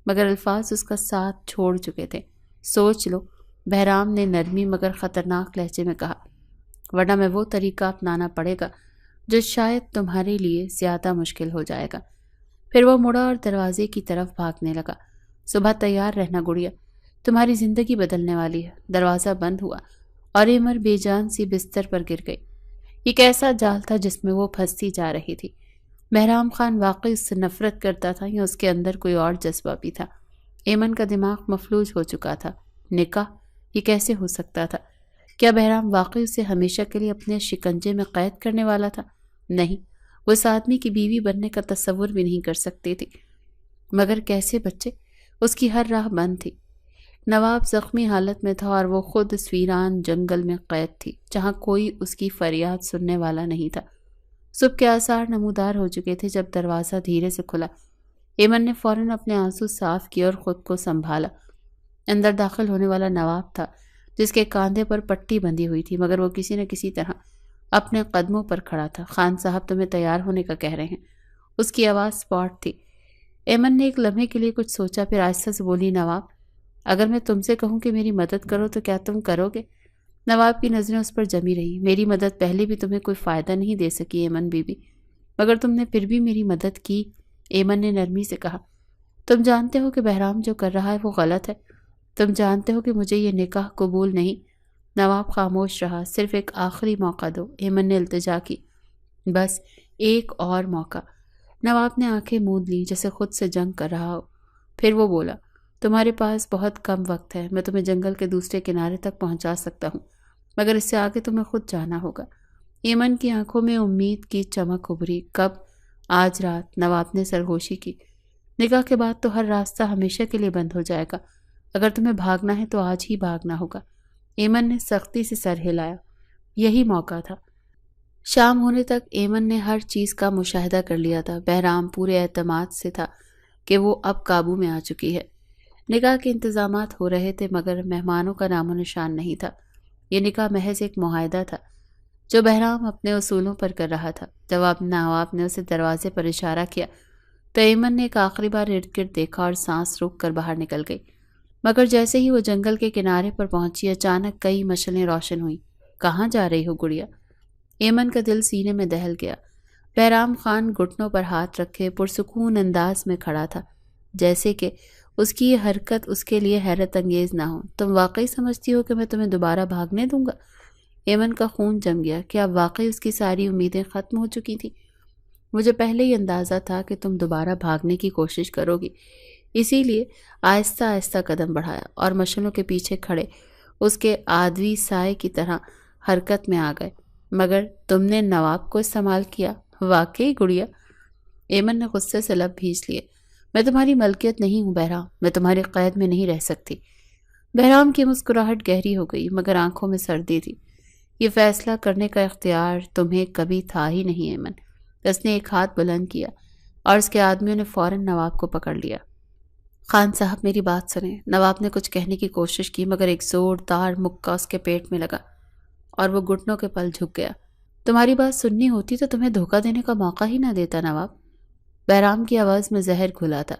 مگر الفاظ اس کا ساتھ چھوڑ چکے تھے۔ سوچ لو، بہرام نے نرمی مگر خطرناک لہجے میں کہا، ورنہ میں وہ طریقہ اپنانا پڑے گا جو شاید تمہارے لیے زیادہ مشکل ہو جائے گا۔ پھر وہ مڑا اور دروازے کی طرف بھاگنے لگا۔ صبح تیار رہنا گڑیا، تمہاری زندگی بدلنے والی ہے۔ دروازہ بند ہوا اور ایمن بے جان سی بستر پر گر گئی۔ یہ کیسا جال تھا جس میں وہ پھنستی جا رہی تھی؟ بہرام خان واقعی اس سے نفرت کرتا تھا یا اس کے اندر کوئی اور جذبہ بھی تھا؟ ایمن کا دماغ مفلوج ہو چکا تھا۔ نکاح؟ یہ کیسے ہو سکتا تھا؟ کیا بہرام واقعی اسے ہمیشہ کے لیے اپنے شکنجے میں قید کرنے والا تھا؟ نہیں، وہ اس آدمی کی بیوی بننے کا تصور بھی نہیں کر سکتی تھی۔ مگر کیسے بچے؟ اس کی ہر راہ بند تھی۔ نواب زخمی حالت میں تھا اور وہ خود اس ویران جنگل میں قید تھی جہاں کوئی اس کی فریاد سننے والا نہیں تھا۔ صبح کے آثار نمودار ہو چکے تھے جب دروازہ دھیرے سے کھلا۔ ایمن نے فوراً اپنے آنسو صاف کیے اور خود کو سنبھالا۔ اندر داخل ہونے والا نواب تھا جس کے کاندھے پر پٹی بندھی ہوئی تھی، مگر وہ کسی نہ کسی طرح اپنے قدموں پر کھڑا تھا۔ خان صاحب تمہیں تیار ہونے کا کہہ رہے ہیں۔ اس کی آواز سپاٹ تھی۔ ایمن نے ایک لمحے کے لیے کچھ سوچا، پھر آہستہ سے بولی، نواب، اگر میں تم سے کہوں کہ میری مدد کرو تو کیا تم کرو گے؟ نواب کی نظریں اس پر جمی رہی۔ میری مدد پہلے بھی تمہیں کوئی فائدہ نہیں دے سکی ایمن بی بی، مگر تم نے پھر بھی میری مدد کی۔ ایمن نے نرمی سے کہا، تم جانتے ہو کہ بہرام جو کر رہا ہے وہ غلط ہے، تم جانتے ہو کہ مجھے یہ نکاح قبول نہیں۔ نواب خاموش رہا۔ صرف ایک آخری موقع دو، ایمن نے التجا کی، بس ایک اور موقع۔ نواب نے آنکھیں موند لیں جیسے خود سے جنگ کر رہا ہو۔ پھر وہ بولا، تمہارے پاس بہت کم وقت ہے، میں تمہیں جنگل کے دوسرے کنارے تک پہنچا سکتا ہوں، مگر اس سے آگے تمہیں خود جانا ہوگا۔ ایمن کی آنکھوں میں امید کی چمک ابھری۔ کب؟ آج رات، نواب نے سرگوشی کی۔ نکاح کے بعد تو ہر راستہ ہمیشہ کے لیے بند ہو جائے گا۔ اگر تمہیں بھاگنا ہے تو آج ہی بھاگنا ہوگا۔ ایمن نے سختی سے سر ہلایا۔ یہی موقع تھا۔ شام ہونے تک ایمن نے ہر چیز کا مشاہدہ کر لیا تھا۔ بہرام پورے اعتماد سے تھا کہ وہ اب قابو میں آ چکی ہے۔ نکاح کے انتظامات ہو رہے تھے مگر مہمانوں کا نام و نشان نہیں تھا۔ یہ نکاح محض ایک معاہدہ تھا جو بہرام اپنے اصولوں پر کر رہا تھا۔ جب نواب نے اسے دروازے پر اشارہ کیا تو ایمن نے ایک آخری بار ارد گرد دیکھا اور سانس روک کر باہر نکل گئی۔ مگر جیسے ہی وہ جنگل کے کنارے پر پہنچی، اچانک کئی مشعلیں روشن ہوئیں۔ کہاں جا رہی ہو گڑیا؟ ایمن کا دل سینے میں دہل گیا۔ بہرام خان گھٹنوں پر ہاتھ رکھے پرسکون انداز میں کھڑا تھا، جیسے کہ اس کی یہ حرکت اس کے لیے حیرت انگیز نہ ہو۔ تم واقعی سمجھتی ہو کہ میں تمہیں دوبارہ بھاگنے دوں گا؟ ایمن کا خون جم گیا۔ کیا واقعی اس کی ساری امیدیں ختم ہو چکی تھیں؟ مجھے پہلے ہی اندازہ تھا کہ تم دوبارہ بھاگنے کی کوشش کرو گی، اسی لیے آہستہ آہستہ قدم بڑھایا اور مشعلوں کے پیچھے کھڑے اس کے آدمی سائے کی طرح حرکت میں آ گئے۔ مگر تم نے نواب کو استعمال کیا؟ واقعی گڑیا؟ ایمن نے غصے سے لب بھیج لیے۔ میں تمہاری ملکیت نہیں ہوں بہرام، میں تمہاری قید میں نہیں رہ سکتی۔ بہرام کی مسکراہٹ گہری ہو گئی مگر آنکھوں میں سردی تھی۔ یہ فیصلہ کرنے کا اختیار تمہیں کبھی تھا ہی نہیں ایمن۔ اس نے ایک ہاتھ بلند کیا اور اس کے آدمیوں نے فوراً نواب کو پکڑ لیا۔ خان صاحب میری بات سنیں۔ نواب نے کچھ کہنے کی کوشش کی مگر ایک زوردار مکہ اس کے پیٹ میں لگا اور وہ گھٹنوں کے پل جھک گیا۔ تمہاری بات سننی ہوتی تو تمہیں دھوکہ دینے کا موقع ہی نہ دیتا نواب۔ بہرام کی آواز میں زہر گھلا تھا۔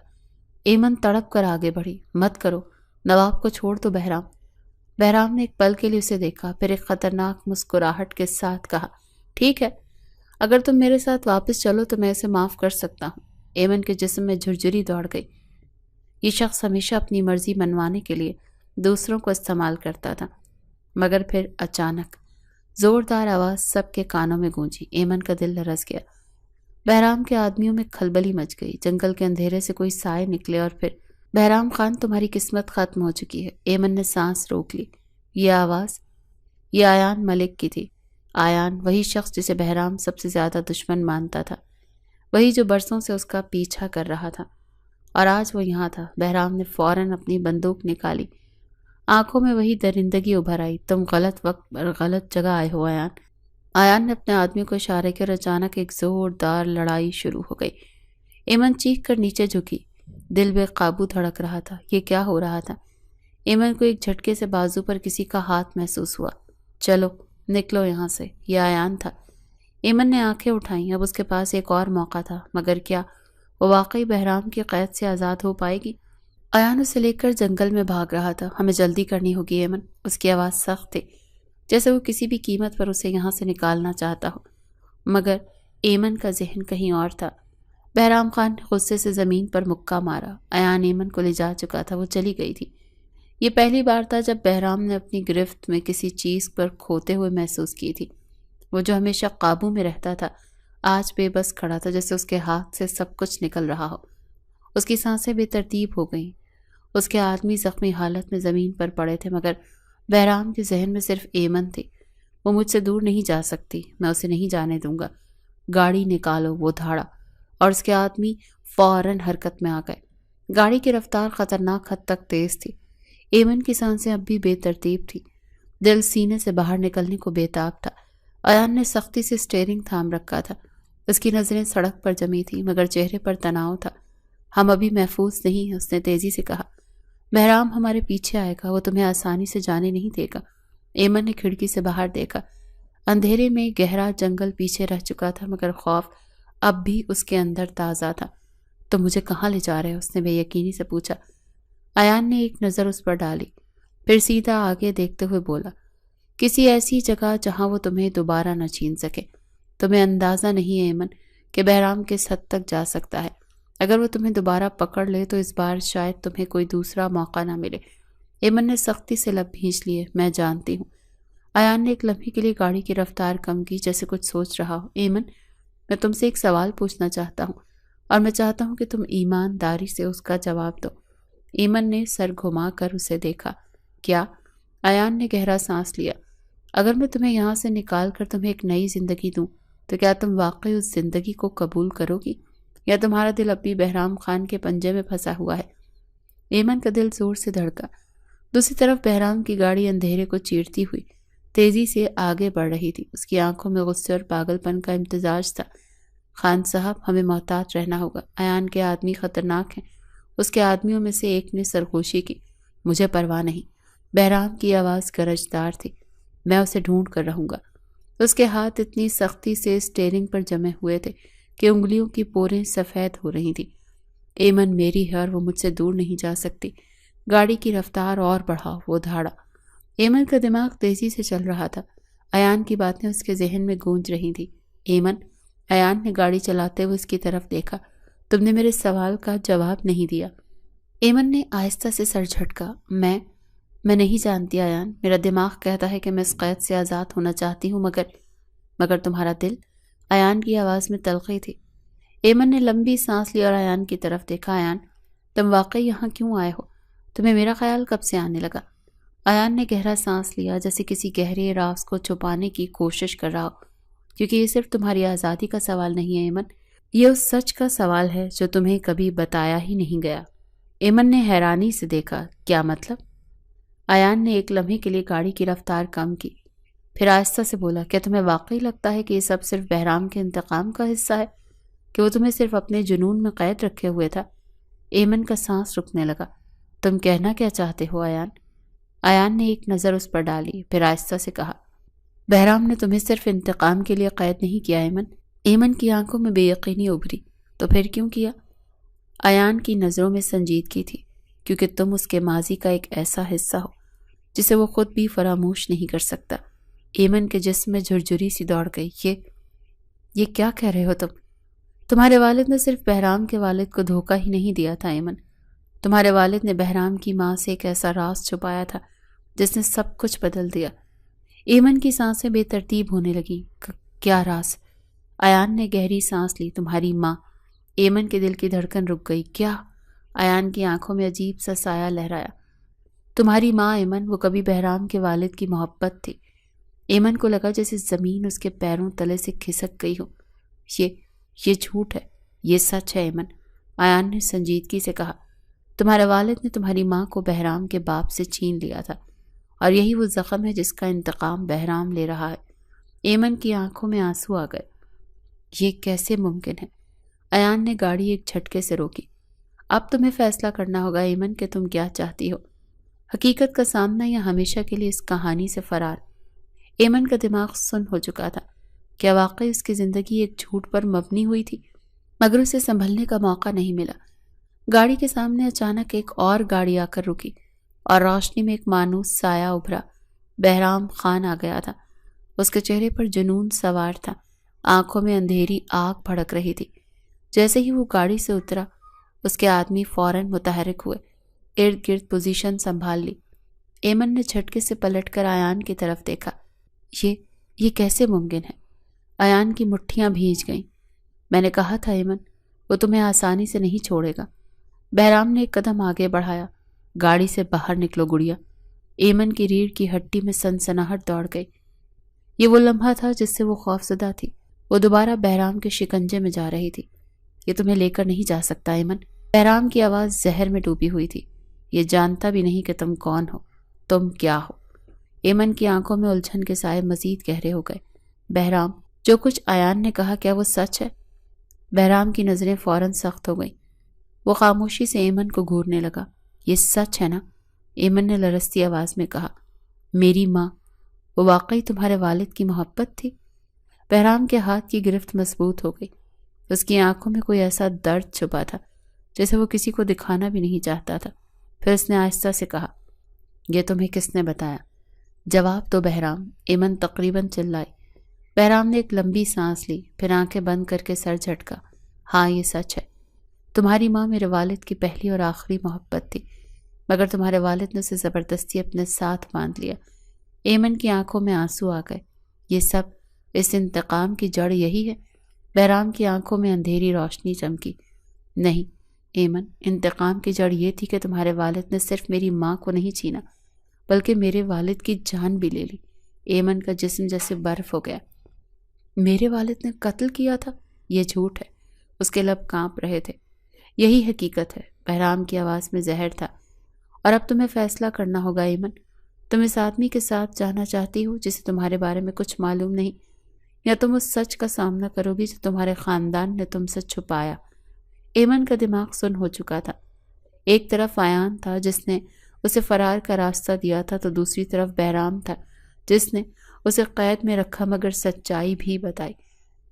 ایمن تڑپ کر آگے بڑھی۔ مت کرو، نواب کو چھوڑ دو بہرام۔ بہرام نے ایک پل کے لیے اسے دیکھا، پھر ایک خطرناک مسکراہٹ کے ساتھ کہا، ٹھیک ہے، اگر تم میرے ساتھ واپس چلو تو میں اسے معاف کر سکتا ہوں۔ ایمن کے جسم میں جھرجھری دوڑ گئی۔ یہ شخص ہمیشہ اپنی مرضی منوانے کے لیے دوسروں کو استعمال کرتا تھا۔ مگر پھر اچانک زوردار آواز سب کے کانوں میں گونجی۔ ایمن کا دل لرز گیا۔ بہرام کے آدمیوں میں کھلبلی مچ گئی۔ جنگل کے اندھیرے سے کوئی سائے نکلے اور پھر بہرام خان تمہاری قسمت ختم ہو چکی ہے۔ ایمن نے سانس روک لی۔ یہ آواز یہ آیان ملک کی تھی۔ آیان وہی شخص جسے بہرام سب سے زیادہ دشمن مانتا تھا، وہی جو برسوں سے اس کا پیچھا کر رہا تھا، اور آج وہ یہاں تھا۔ بہرام نے فوراً اپنی بندوق نکالی۔ آنکھوں میں وہی درندگی ابھر آئی۔ تم غلط وقت پر غلط جگہ آئے ہو آیان۔ آیان نے اپنے آدمی کو اشارے کیا اور اچانک ایک زوردار لڑائی شروع ہو گئی۔ ایمن چیخ کر نیچے جھکی، دل بے قابو دھڑک رہا تھا۔ یہ کیا ہو رہا تھا؟ ایمن کو ایک جھٹکے سے بازو پر کسی کا ہاتھ محسوس ہوا۔ چلو نکلو یہاں سے۔ یہ آیان تھا۔ ایمن نے آنکھیں اٹھائیں۔ اب اس کے پاس ایک اور موقع تھا، مگر کیا وہ واقعی بہرام کی قید سے آزاد ہو پائے گی؟ آیان اسے لے کر جنگل میں بھاگ رہا تھا۔ ہمیں جلدی کرنی ہوگی ایمن۔ اس کی آواز سخت تھی، جیسے وہ کسی بھی قیمت پر اسے یہاں سے نکالنا چاہتا ہو، مگر ایمن کا ذہن کہیں اور تھا۔ بہرام خان نے غصے سے زمین پر مکہ مارا۔ آیان ایمن کو لے جا چکا تھا، وہ چلی گئی تھی۔ یہ پہلی بار تھا جب بہرام نے اپنی گرفت میں کسی چیز پر کھوتے ہوئے محسوس کی تھی۔ وہ جو ہمیشہ قابو میں رہتا تھا آج بے بس کھڑا تھا، جیسے اس کے ہاتھ سے سب کچھ نکل رہا ہو۔ اس کی سانسیں بے ترتیب ہو گئیں۔ اس کے آدمی زخمی حالت میں زمین پر پڑے تھے، مگر بہرام کے ذہن میں صرف ایمن تھی۔ وہ مجھ سے دور نہیں جا سکتی، میں اسے نہیں جانے دوں گا۔ گاڑی نکالو، وہ دھاڑا، اور اس کے آدمی فوراً حرکت میں آ گئے۔ گاڑی کی رفتار خطرناک حد تک تیز تھی۔ ایمن کی سانسیں اب بھی بے ترتیب تھی، دل سینے سے باہر نکلنے کو بے تاب تھا۔ آیان نے سختی سے اسٹیئرنگ تھام رکھا تھا۔ اس کی نظریں سڑک پر جمی تھی، مگر چہرے پر تناؤ تھا۔ ہم ابھی محفوظ نہیں ہیں، اس نے تیزی سے کہا۔ بہرام ہمارے پیچھے آئے گا، وہ تمہیں آسانی سے جانے نہیں دے گا۔ ایمن نے کھڑکی سے باہر دیکھا۔ اندھیرے میں گہرا جنگل پیچھے رہ چکا تھا، مگر خوف اب بھی اس کے اندر تازہ تھا۔ تم مجھے کہاں لے جا رہے ہو؟ اس نے بے یقینی سے پوچھا۔ آیان نے ایک نظر اس پر ڈالی، پھر سیدھا آگے دیکھتے ہوئے بولا، کسی ایسی جگہ جہاں وہ تمہیں دوبارہ نہ چھین سکے۔ تمہیں اندازہ نہیں ہے ایمن کہ بہرام کس حد تک جا سکتا ہے۔ اگر وہ تمہیں دوبارہ پکڑ لے تو اس بار شاید تمہیں کوئی دوسرا موقع نہ ملے۔ ایمن نے سختی سے لب بھینچ لیے۔ میں جانتی ہوں۔ آیان نے ایک لمحے کے لیے گاڑی کی رفتار کم کی، جیسے کچھ سوچ رہا ہو۔ ایمن، میں تم سے ایک سوال پوچھنا چاہتا ہوں، اور میں چاہتا ہوں کہ تم ایمانداری سے اس کا جواب دو۔ ایمن نے سر گھما کر اسے دیکھا۔ کیا؟ آیان نے گہرا سانس لیا۔ اگر میں تمہیں یہاں سے نکال کر تمہیں ایک نئی زندگی دوں تو کیا تم واقعی اس زندگی کو قبول کرو گی، یا تمہارا دل اب بھی بہرام خان کے پنجے میں پھنسا ہوا ہے؟ ایمن کا دل زور سے دھڑکا۔ دوسری طرف بہرام کی گاڑی اندھیرے کو چیرتی ہوئی تیزی سے آگے بڑھ رہی تھی۔ اس کی آنکھوں میں غصے اور پاگل پن کا امتزاج تھا۔ خان صاحب، ہمیں محتاط رہنا ہوگا۔ آیان کے آدمی خطرناک ہیں۔ اس کے آدمیوں میں سے ایک نے سرگوشی کی۔ مجھے پرواہ نہیں۔ بہرام کی آواز گرجدار تھی۔ میں اسے ڈھونڈ کر رہوں گا۔ اس کے ہاتھ اتنی سختی سے اسٹیئرنگ پر جمے ہوئے تھے کہ انگلیوں کی پوریں سفید ہو رہی تھیں۔ ایمن میری ہے اور وہ مجھ سے دور نہیں جا سکتی۔ گاڑی کی رفتار اور بڑھاؤ، وہ دھاڑا۔ ایمن کا دماغ تیزی سے چل رہا تھا۔ آیان کی باتیں اس کے ذہن میں گونج رہی تھیں۔ ایمن، آیان نے گاڑی چلاتے ہوئے اس کی طرف دیکھا، تم نے میرے سوال کا جواب نہیں دیا۔ ایمن نے آہستہ سے سر جھٹکا۔ میں نہیں جانتی آیان، میرا دماغ کہتا ہے کہ میں اس قید سے آزاد ہونا چاہتی ہوں، مگر تمہارا دل؟ آیان کی آواز میں تلخی تھی۔ ایمن نے لمبی سانس لی اور آیان کی طرف دیکھا۔ آیان، تم واقعی یہاں کیوں آئے ہو؟ تمہیں میرا خیال کب سے آنے لگا؟ آیان نے گہرا سانس لیا، جیسے کسی گہرے راز کو چھپانے کی کوشش کر رہا ہو۔ کیونکہ یہ صرف تمہاری آزادی کا سوال نہیں ہے ایمن، یہ اس سچ کا سوال ہے جو تمہیں کبھی بتایا ہی نہیں گیا۔ ایمن نے حیرانی سے دیکھا۔ کیا مطلب؟ آیان نے ایک لمحے کے لیے گاڑی کی رفتار کم کی، پھر آہستہ سے بولا، کیا تمہیں واقعی لگتا ہے کہ یہ سب صرف بہرام کے انتقام کا حصہ ہے، کہ وہ تمہیں صرف اپنے جنون میں قید رکھے ہوئے تھا؟ ایمن کا سانس رکنے لگا۔ تم کہنا کیا چاہتے ہو آیان؟ آیان نے ایک نظر اس پر ڈالی، پھر آہستہ سے کہا، بہرام نے تمہیں صرف انتقام کے لیے قید نہیں کیا ایمن۔ ایمن کی آنکھوں میں بے یقینی ابھری۔ تو پھر کیوں کیا؟ آیان کی نظروں میں سنجیدگی تھی۔ کیونکہ تم اس کے ماضی کا ایک ایسا حصہ ہو جسے وہ خود بھی فراموش نہیں کر سکتا۔ ایمن کے جسم میں جھرجھری سی دوڑ گئی۔ یہ کیا کہہ رہے ہو تم؟ تمہارے والد نے صرف بہرام کے والد کو دھوکہ ہی نہیں دیا تھا ایمن، تمہارے والد نے بہرام کی ماں سے ایک ایسا راز چھپایا تھا جس نے سب کچھ بدل دیا۔ ایمن کی سانسیں بے ترتیب ہونے لگیں۔ کیا راز؟ ایان نے گہری سانس لی۔ تمہاری ماں۔ ایمن کے دل کی دھڑکن رک گئی۔ کیا؟ ایان کی آنکھوں میں عجیب سا سایہ لہرایا۔ تمہاری ماں ایمن، وہ کبھی بہرام کے والد کی محبت تھی۔ ایمن کو لگا جیسے زمین اس کے پیروں تلے سے کھسک گئی ہو۔ یہ جھوٹ ہے، یہ سچ ہے ایمن، ایان نے سنجیدگی سے کہا۔ تمہارے والد نے تمہاری ماں کو بہرام کے باپ سے چھین لیا تھا، اور یہی وہ زخم ہے جس کا انتقام بہرام لے رہا ہے۔ ایمن کی آنکھوں میں آنسو آ گئے۔ یہ کیسے ممکن ہے؟ ایان نے گاڑی ایک جھٹکے سے روکی۔ اب تمہیں فیصلہ کرنا ہوگا ایمن کہ تم کیا چاہتی ہو، حقیقت کا سامنا یا ہمیشہ کے لیے اس کہانی سے فرار۔ ایمن کا دماغ سن ہو چکا تھا۔ کیا واقعی اس کی زندگی ایک جھوٹ پر مبنی ہوئی تھی؟ مگر اسے سنبھلنے کا موقع نہیں ملا۔ گاڑی کے سامنے اچانک ایک اور گاڑی آ کر رکی اور روشنی میں ایک مانوس سایہ ابھرا۔ بہرام خان آ گیا تھا۔ اس کے چہرے پر جنون سوار تھا، آنکھوں میں اندھیری آگ بھڑک رہی تھی۔ جیسے ہی وہ گاڑی سے اترا، اس کے آدمی فوراً متحرک ہوئے، ارد گرد پوزیشن سنبھال لی۔ ایمن نے جھٹکے سے پلٹ کر ایان کی طرف دیکھا۔ یہ کیسے ممکن ہے؟ ایان کی مٹھیاں بھیج گئیں۔ میں نے کہا تھا ایمن، وہ تمہیں آسانی سے نہیں چھوڑے گا۔ بہرام نے ایک قدم آگے بڑھایا۔ گاڑی سے باہر نکلو گڑیا۔ ایمن کی ریڑھ کی ہڈی میں سنسناہٹ دوڑ گئی۔ یہ وہ لمحہ تھا جس سے وہ خوفزدہ تھی۔ وہ دوبارہ بہرام کے شکنجے میں جا رہی تھی۔ یہ تمہیں لے کر نہیں جا سکتا ایمن۔ بہرام کی آواز زہر میں ڈوبی ہوئی تھی۔ یہ جانتا بھی نہیں کہ تم کون ہو، تم کیا ہو۔ ایمن کی آنکھوں میں الجھن کے سائے مزید گہرے ہو گئے۔ بہرام، جو کچھ ایان نے کہا کیا وہ سچ ہے؟ بہرام کی نظریں فوراً سخت ہو گئیں۔ وہ خاموشی سے ایمن کو گھورنے لگا۔ یہ سچ ہے نا؟ ایمن نے لرزتی آواز میں کہا۔ میری ماں، وہ واقعی تمہارے والد کی محبت تھی؟ بہرام کے ہاتھ کی گرفت مضبوط ہو گئی۔ اس کی آنکھوں میں کوئی ایسا درد چھپا تھا جیسے وہ کسی کو دکھانا بھی نہیں چاہتا تھا۔ پھر اس نے آہستہ سے کہا، یہ تمہیں کس نے بتایا؟ جواب دو بہرام، ایمن تقریباً چلائی۔ بہرام نے ایک لمبی سانس لی، پھر آنکھیں بند کر کے سر جھٹکا۔ ہاں، یہ سچ ہے۔ تمہاری ماں میرے والد کی پہلی اور آخری محبت تھی، مگر تمہارے والد نے اسے زبردستی اپنے ساتھ باندھ لیا۔ ایمن کی آنکھوں میں آنسو آ گئے۔ یہ سب، اس انتقام کی جڑ یہی ہے؟ بہرام کی آنکھوں میں اندھیری روشنی چمکی۔ نہیں ایمن، انتقام کی جڑ یہ تھی کہ تمہارے والد نے صرف میری ماں کو نہیں چھینا، بلکہ میرے والد کی جان بھی لے لی۔ ایمن کا جسم جیسے برف ہو گیا۔ میرے والد نے قتل کیا تھا؟ یہ جھوٹ ہے۔ اس کے لب کانپ رہے تھے۔ یہی حقیقت ہے۔ بہرام کی آواز میں زہر تھا۔ اور اب تمہیں فیصلہ کرنا ہوگا ایمن، تم اس آدمی کے ساتھ جانا چاہتی ہو جسے تمہارے بارے میں کچھ معلوم نہیں، یا تم اس سچ کا سامنا کرو گی جو تمہارے خاندان نے تم سے چھپایا۔ ایمن کا دماغ سن ہو چکا تھا۔ ایک طرف ایان تھا جس نے اسے فرار کا راستہ دیا تھا، تو دوسری طرف بہرام تھا جس نے اسے قید میں رکھا مگر سچائی بھی بتائی۔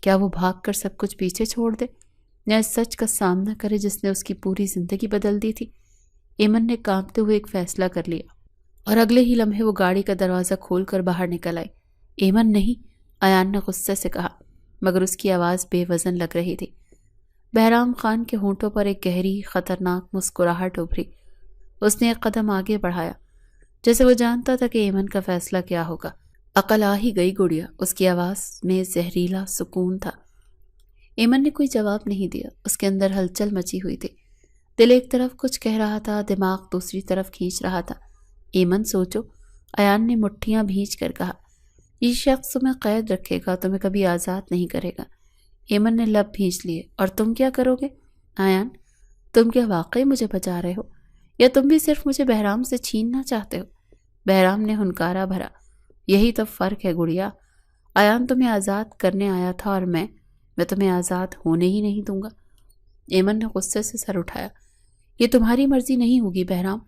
کیا وہ بھاگ کر سب کچھ پیچھے چھوڑ دے، یا اس سچ کا سامنا کرے جس نے اس کی پوری زندگی بدل دی تھی؟ ایمن نے کانپتے ہوئے ایک فیصلہ کر لیا، اور اگلے ہی لمحے وہ گاڑی کا دروازہ کھول کر باہر نکل آئی۔ ایمن نہیں، ایان نے غصے سے کہا، مگر اس کی آواز بے وزن لگ رہی تھی۔ بہرام خان کے ہونٹوں پر ایک گہری خطرناک مسکراہٹ ابھری۔ اس نے ایک قدم آگے بڑھایا، جیسے وہ جانتا تھا کہ ایمن کا فیصلہ کیا ہوگا۔ عقل آ ہی گئی گڑیا، اس کی آواز میں زہریلا سکون تھا۔ ایمن نے کوئی جواب نہیں دیا۔ اس کے اندر ہلچل مچی ہوئی تھی۔ دل ایک طرف کچھ کہہ رہا تھا، دماغ دوسری طرف کھینچ رہا تھا۔ ایمن سوچو، ایان نے مٹھیاں بھیج کر کہا، یہ شخص تمہیں قید رکھے گا، تمہیں کبھی آزاد نہیں کرے گا۔ ایمن نے لب بھینچ لیے۔ اور تم کیا کرو گے؟ ایان، تم کیا واقعی مجھے بچا رہے ہو، یا تم بھی صرف مجھے بہرام سے چھیننا چاہتے ہو؟ بہرام نے ہنکارا بھرا۔ یہی تو فرق ہے گڑیا، ایان تمہیں آزاد کرنے آیا تھا، اور میں تمہیں آزاد ہونے ہی نہیں دوں گا۔ ایمن نے غصے سے سر اٹھایا۔ یہ تمہاری مرضی نہیں ہوگی بہرام۔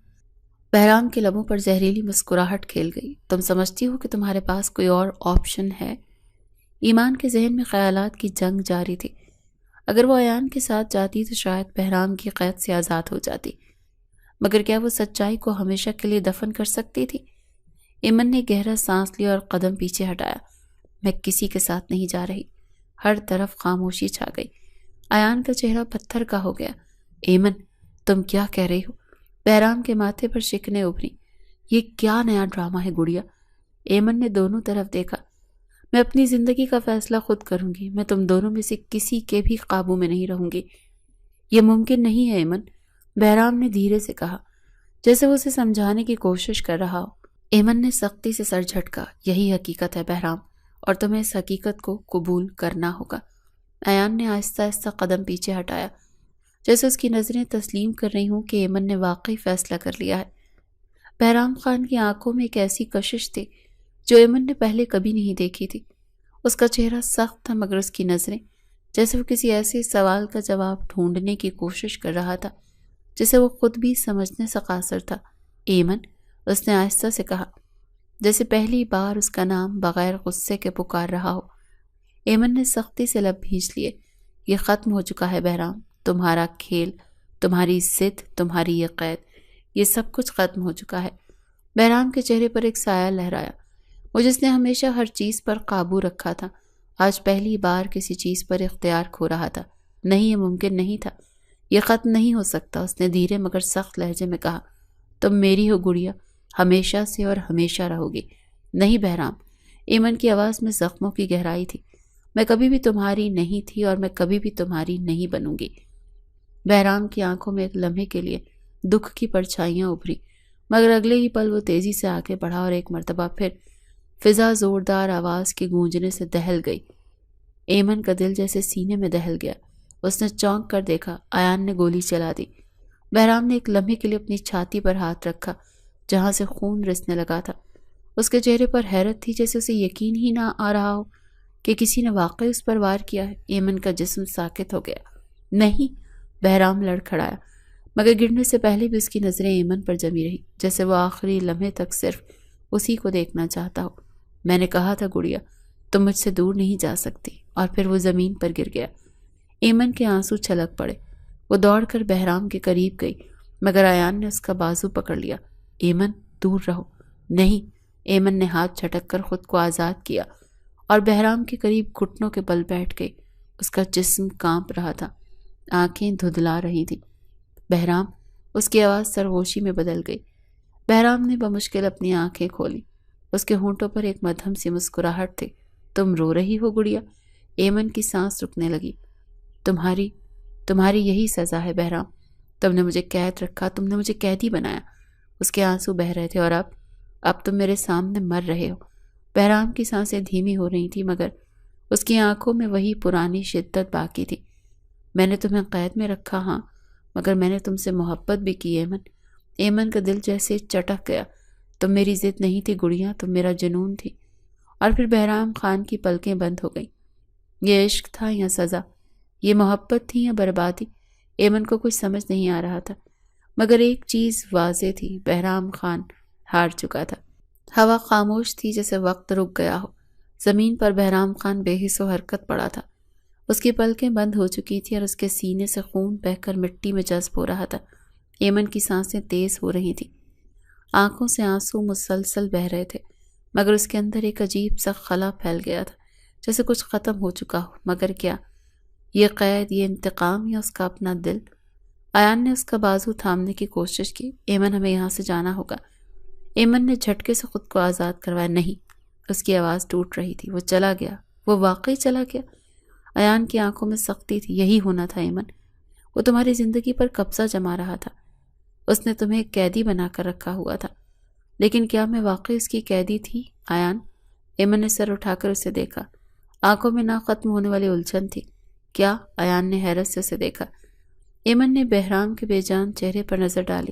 بہرام کے لبوں پر زہریلی مسکراہٹ کھیل گئی۔ تم سمجھتی ہو کہ تمہارے پاس کوئی اور آپشن ہے؟ ایمان کے ذہن میں خیالات کی جنگ جاری تھی۔ اگر وہ ایان کے ساتھ جاتی تو شاید بہرام کی قید سے آزاد ہو جاتی، مگر کیا وہ سچائی کو ہمیشہ کے لیے دفن کر سکتی تھی؟ ایمن نے گہرا سانس لیا اور قدم پیچھے ہٹایا۔ میں کسی کے ساتھ نہیں جا رہی۔ ہر طرف خاموشی چھا گئی۔ ایان کا چہرہ پتھر کا ہو گیا۔ ایمن، تم کیا کہہ رہی ہو؟ بہرام کے ماتھے پر شکنیں ابھری۔ یہ کیا نیا ڈرامہ ہے گڑیا؟ ایمن نے دونوں طرف دیکھا۔ میں اپنی زندگی کا فیصلہ خود کروں گی، میں تم دونوں میں سے کسی کے بھی قابو میں نہیں رہوں گی۔ یہ ممکن نہیں ہے ایمن، بہرام نے دھیرے سے کہا، جیسے وہ اسے سمجھانے کی کوشش کر رہا ہو۔ ایمن نے سختی سے سر جھٹکا۔ یہی حقیقت ہے بہرام، اور تمہیں اس حقیقت کو قبول کرنا ہوگا۔ ایان نے آہستہ آہستہ قدم پیچھے ہٹایا، جیسے اس کی نظریں تسلیم کر رہی ہوں کہ ایمن نے واقعی فیصلہ کر لیا ہے۔ بہرام خان کی آنکھوں میں ایک ایسی کشش تھی جو ایمن نے پہلے کبھی نہیں دیکھی تھی۔ اس کا چہرہ سخت تھا، مگر اس کی نظریں جیسے وہ کسی ایسے سوال کا جواب ڈھونڈنے کی کوشش کر رہا تھا جسے وہ خود بھی سمجھنے سے قاصر تھا۔ ایمن، اس نے آہستہ سے کہا، جیسے پہلی بار اس کا نام بغیر غصے کے پکار رہا ہو۔ ایمن نے سختی سے لب بھینچ لیے۔ یہ ختم ہو چکا ہے بہرام، تمہارا کھیل، تمہاری ضد، تمہاری یہ قید، یہ سب کچھ ختم ہو چکا ہے۔ بہرام کے چہرے پر ایک سایہ لہرایا۔ وہ جس نے ہمیشہ ہر چیز پر قابو رکھا تھا، آج پہلی بار کسی چیز پر اختیار کھو رہا تھا۔ نہیں، یہ ممکن نہیں تھا، یہ ختم نہیں ہو سکتا۔ اس نے دھیرے مگر سخت لہجے میں کہا، تم میری ہو گڑیا، ہمیشہ سے اور ہمیشہ رہو گی۔ نہیں بہرام، ایمن کی آواز میں زخموں کی گہرائی تھی۔ میں کبھی بھی تمہاری نہیں تھی اور میں کبھی بھی تمہاری نہیں بنوں گی۔ بہرام کی آنکھوں میں ایک لمحے کے لیے دکھ کی پرچھائیاں ابھری، مگر اگلے ہی پل وہ تیزی سے آگے بڑھا اور ایک مرتبہ پھر فضا زوردار آواز کے گونجنے سے دہل گئی۔ ایمن کا دل جیسے سینے میں دہل گیا۔ اس نے چونک کر دیکھا، ایان نے گولی چلا دی۔ بہرام نے ایک لمحے کے لیے اپنی چھاتی پر ہاتھ رکھا جہاں سے خون رسنے لگا تھا۔ اس کے چہرے پر حیرت تھی، جیسے اسے یقین ہی نہ آ رہا ہو کہ کسی نے واقعی اس پر وار کیا ہے۔ ایمن کا جسم ساکت ہو گیا۔ نہیں، بہرام لڑکھڑایا، مگر گرنے سے پہلے بھی اس کی نظریں ایمن پر جمی رہی، جیسے وہ آخری لمحے تک صرف اسی کو دیکھنا چاہتا ہو۔ میں نے کہا تھا گڑیا، تم مجھ سے دور نہیں جا سکتی۔ اور پھر وہ زمین پر گر گیا۔ ایمن کے آنسو چھلک پڑے۔ وہ دوڑ کر بہرام کے قریب گئی، مگر ایان نے اس کا بازو پکڑ لیا۔ ایمن، دور رہو۔ نہیں، ایمن نے ہاتھ جھٹک کر خود کو آزاد کیا اور بہرام کے قریب گھٹنوں کے بل بیٹھ گئی۔ اس کا جسم کانپ رہا تھا، آنکھیں دھدلا رہی تھیں۔ بہرام، اس کی آواز سرگوشی میں بدل گئی۔ بہرام نے بمشکل اپنی آنکھیں کھولی۔ اس کے ہونٹوں پر ایک مدھم سی مسکراہٹ تھی۔ تم رو رہی ہو گڑیا؟ ایمن کی سانس رکنے لگی۔ تمہاری یہی سزا ہے بہرام، تم نے مجھے قید رکھا، تم نے مجھے قیدی بنایا۔ اس کے آنسو بہہ رہے تھے، اور اب تم میرے سامنے مر رہے ہو۔ بہرام کی سانسیں دھیمی ہو رہی تھیں، مگر اس کی آنکھوں میں وہی پرانی شدت باقی تھی۔ میں نے تمہیں قید میں رکھا، ہاں، مگر میں نے تم سے محبت بھی کی ایمن۔ ایمن کا دل جیسے چٹک گیا۔ تم میری ضد نہیں تھی گڑیا، تم میرا جنون تھی۔ اور پھر بہرام خان کی پلکیں بند ہو گئیں۔ یہ عشق تھا یا سزا؟ یہ محبت تھی یا بربادی؟ ایمن کو کچھ سمجھ نہیں آ رہا تھا، مگر ایک چیز واضح تھی، بہرام خان ہار چکا تھا۔ ہوا خاموش تھی، جیسے وقت رک گیا ہو۔ زمین پر بہرام خان بے حس و حرکت پڑا تھا۔ اس کی پلکیں بند ہو چکی تھی اور اس کے سینے سے خون بہہ کر مٹی میں جذب ہو رہا تھا۔ ایمن کی سانسیں تیز ہو رہی تھیں، آنکھوں سے آنسو مسلسل بہہ رہے تھے، مگر اس کے اندر ایک عجیب سا خلا پھیل گیا تھا، جیسے کچھ ختم ہو چکا ہو۔ مگر کیا؟ یہ قید، یہ انتقام، یا اس کا اپنا دل؟ ایان نے اس کا بازو تھامنے کی کوشش کی۔ ایمن، ہمیں یہاں سے جانا ہوگا۔ ایمن نے جھٹکے سے خود کو آزاد کروایا۔ نہیں، اس کی آواز ٹوٹ رہی تھی۔ وہ چلا گیا، وہ واقعی چلا گیا۔ ایان کی آنکھوں میں سختی تھی۔ یہی ہونا تھا ایمن، وہ تمہاری زندگی پر قبضہ جما رہا تھا۔ اس نے تمہیں قیدی بنا کر رکھا ہوا تھا، لیکن کیا میں واقعی اس کی قیدی تھی ایان؟ ایمن نے سر اٹھا کر اسے دیکھا، آنکھوں میں نہ ختم ہونے والی الجھن تھی۔ کیا؟ ایان نے حیرت سے اسے دیکھا۔ ایمن نے بہرام کے بے جان چہرے پر نظر ڈالی۔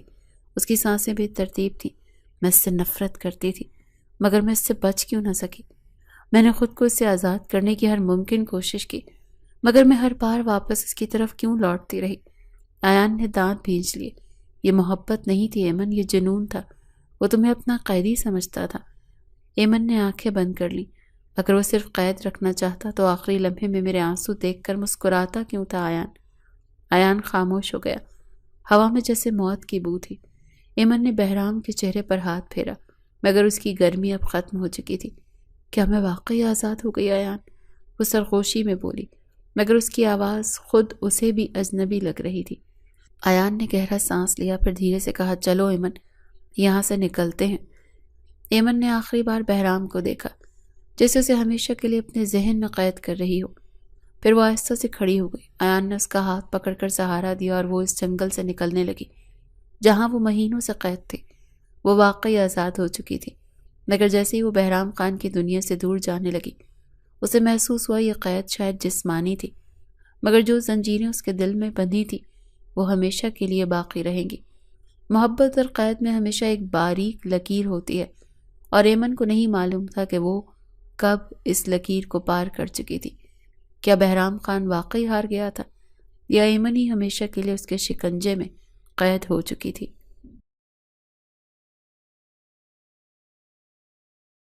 اس کی سانسیں بے ترتیب تھیں۔ میں اس سے نفرت کرتی تھی، مگر میں اس سے بچ کیوں نہ سکی؟ میں نے خود کو اس سے آزاد کرنے کی ہر ممکن کوشش کی، مگر میں ہر بار واپس اس کی طرف کیوں لوٹتی رہی؟ ایان نے دانت بھینچ لیے۔ یہ محبت نہیں تھی ایمن، یہ جنون تھا۔ وہ تمہیں اپنا قیدی سمجھتا تھا۔ ایمن نے آنکھیں بند کر لی۔ اگر وہ صرف قید رکھنا چاہتا تو آخری لمحے میں میرے آنسو دیکھ کر مسکراتا کیوں تھا ایان؟ ایان خاموش ہو گیا۔ ہوا میں جیسے موت کی بو تھی۔ ایمن نے بہرام کے چہرے پر ہاتھ پھیرا، مگر اس کی گرمی اب ختم ہو چکی تھی۔ کیا میں واقعی آزاد ہو گئی ایان؟ وہ سرخوشی میں بولی، مگر اس کی آواز خود اسے بھی اجنبی لگ رہی تھی۔ ایان نے گہرا سانس لیا، پھر دھیرے سے کہا، چلو ایمن، یہاں سے نکلتے ہیں۔ ایمن نے آخری بار بہرام کو دیکھا، جیسے اسے ہمیشہ کے لیے اپنے ذہن میں قید کر رہی ہو۔ پھر وہ آہستہ سے کھڑی ہو گئی۔ ایان نے اس کا ہاتھ پکڑ کر سہارا دیا اور وہ اس جنگل سے نکلنے لگی جہاں وہ مہینوں سے قید تھی۔ وہ واقعی آزاد ہو چکی تھی، مگر جیسے ہی وہ بہرام خان کی دنیا سے دور جانے لگی، اسے محسوس ہوا یہ قید شاید جسمانی تھی، مگر جو زنجیریں اس کے دل میں بندھی تھی وہ ہمیشہ کے لیے باقی رہیں گی۔ محبت اور قید میں ہمیشہ ایک باریک لکیر ہوتی ہے، اور ایمن کو نہیں معلوم تھا کہ وہ کب اس لکیر کو پار کر چکی تھی۔ کیا بہرام خان واقعی ہار گیا تھا، یا ایمن ہی ہمیشہ کے لیے اس کے شکنجے میں قید ہو چکی تھی؟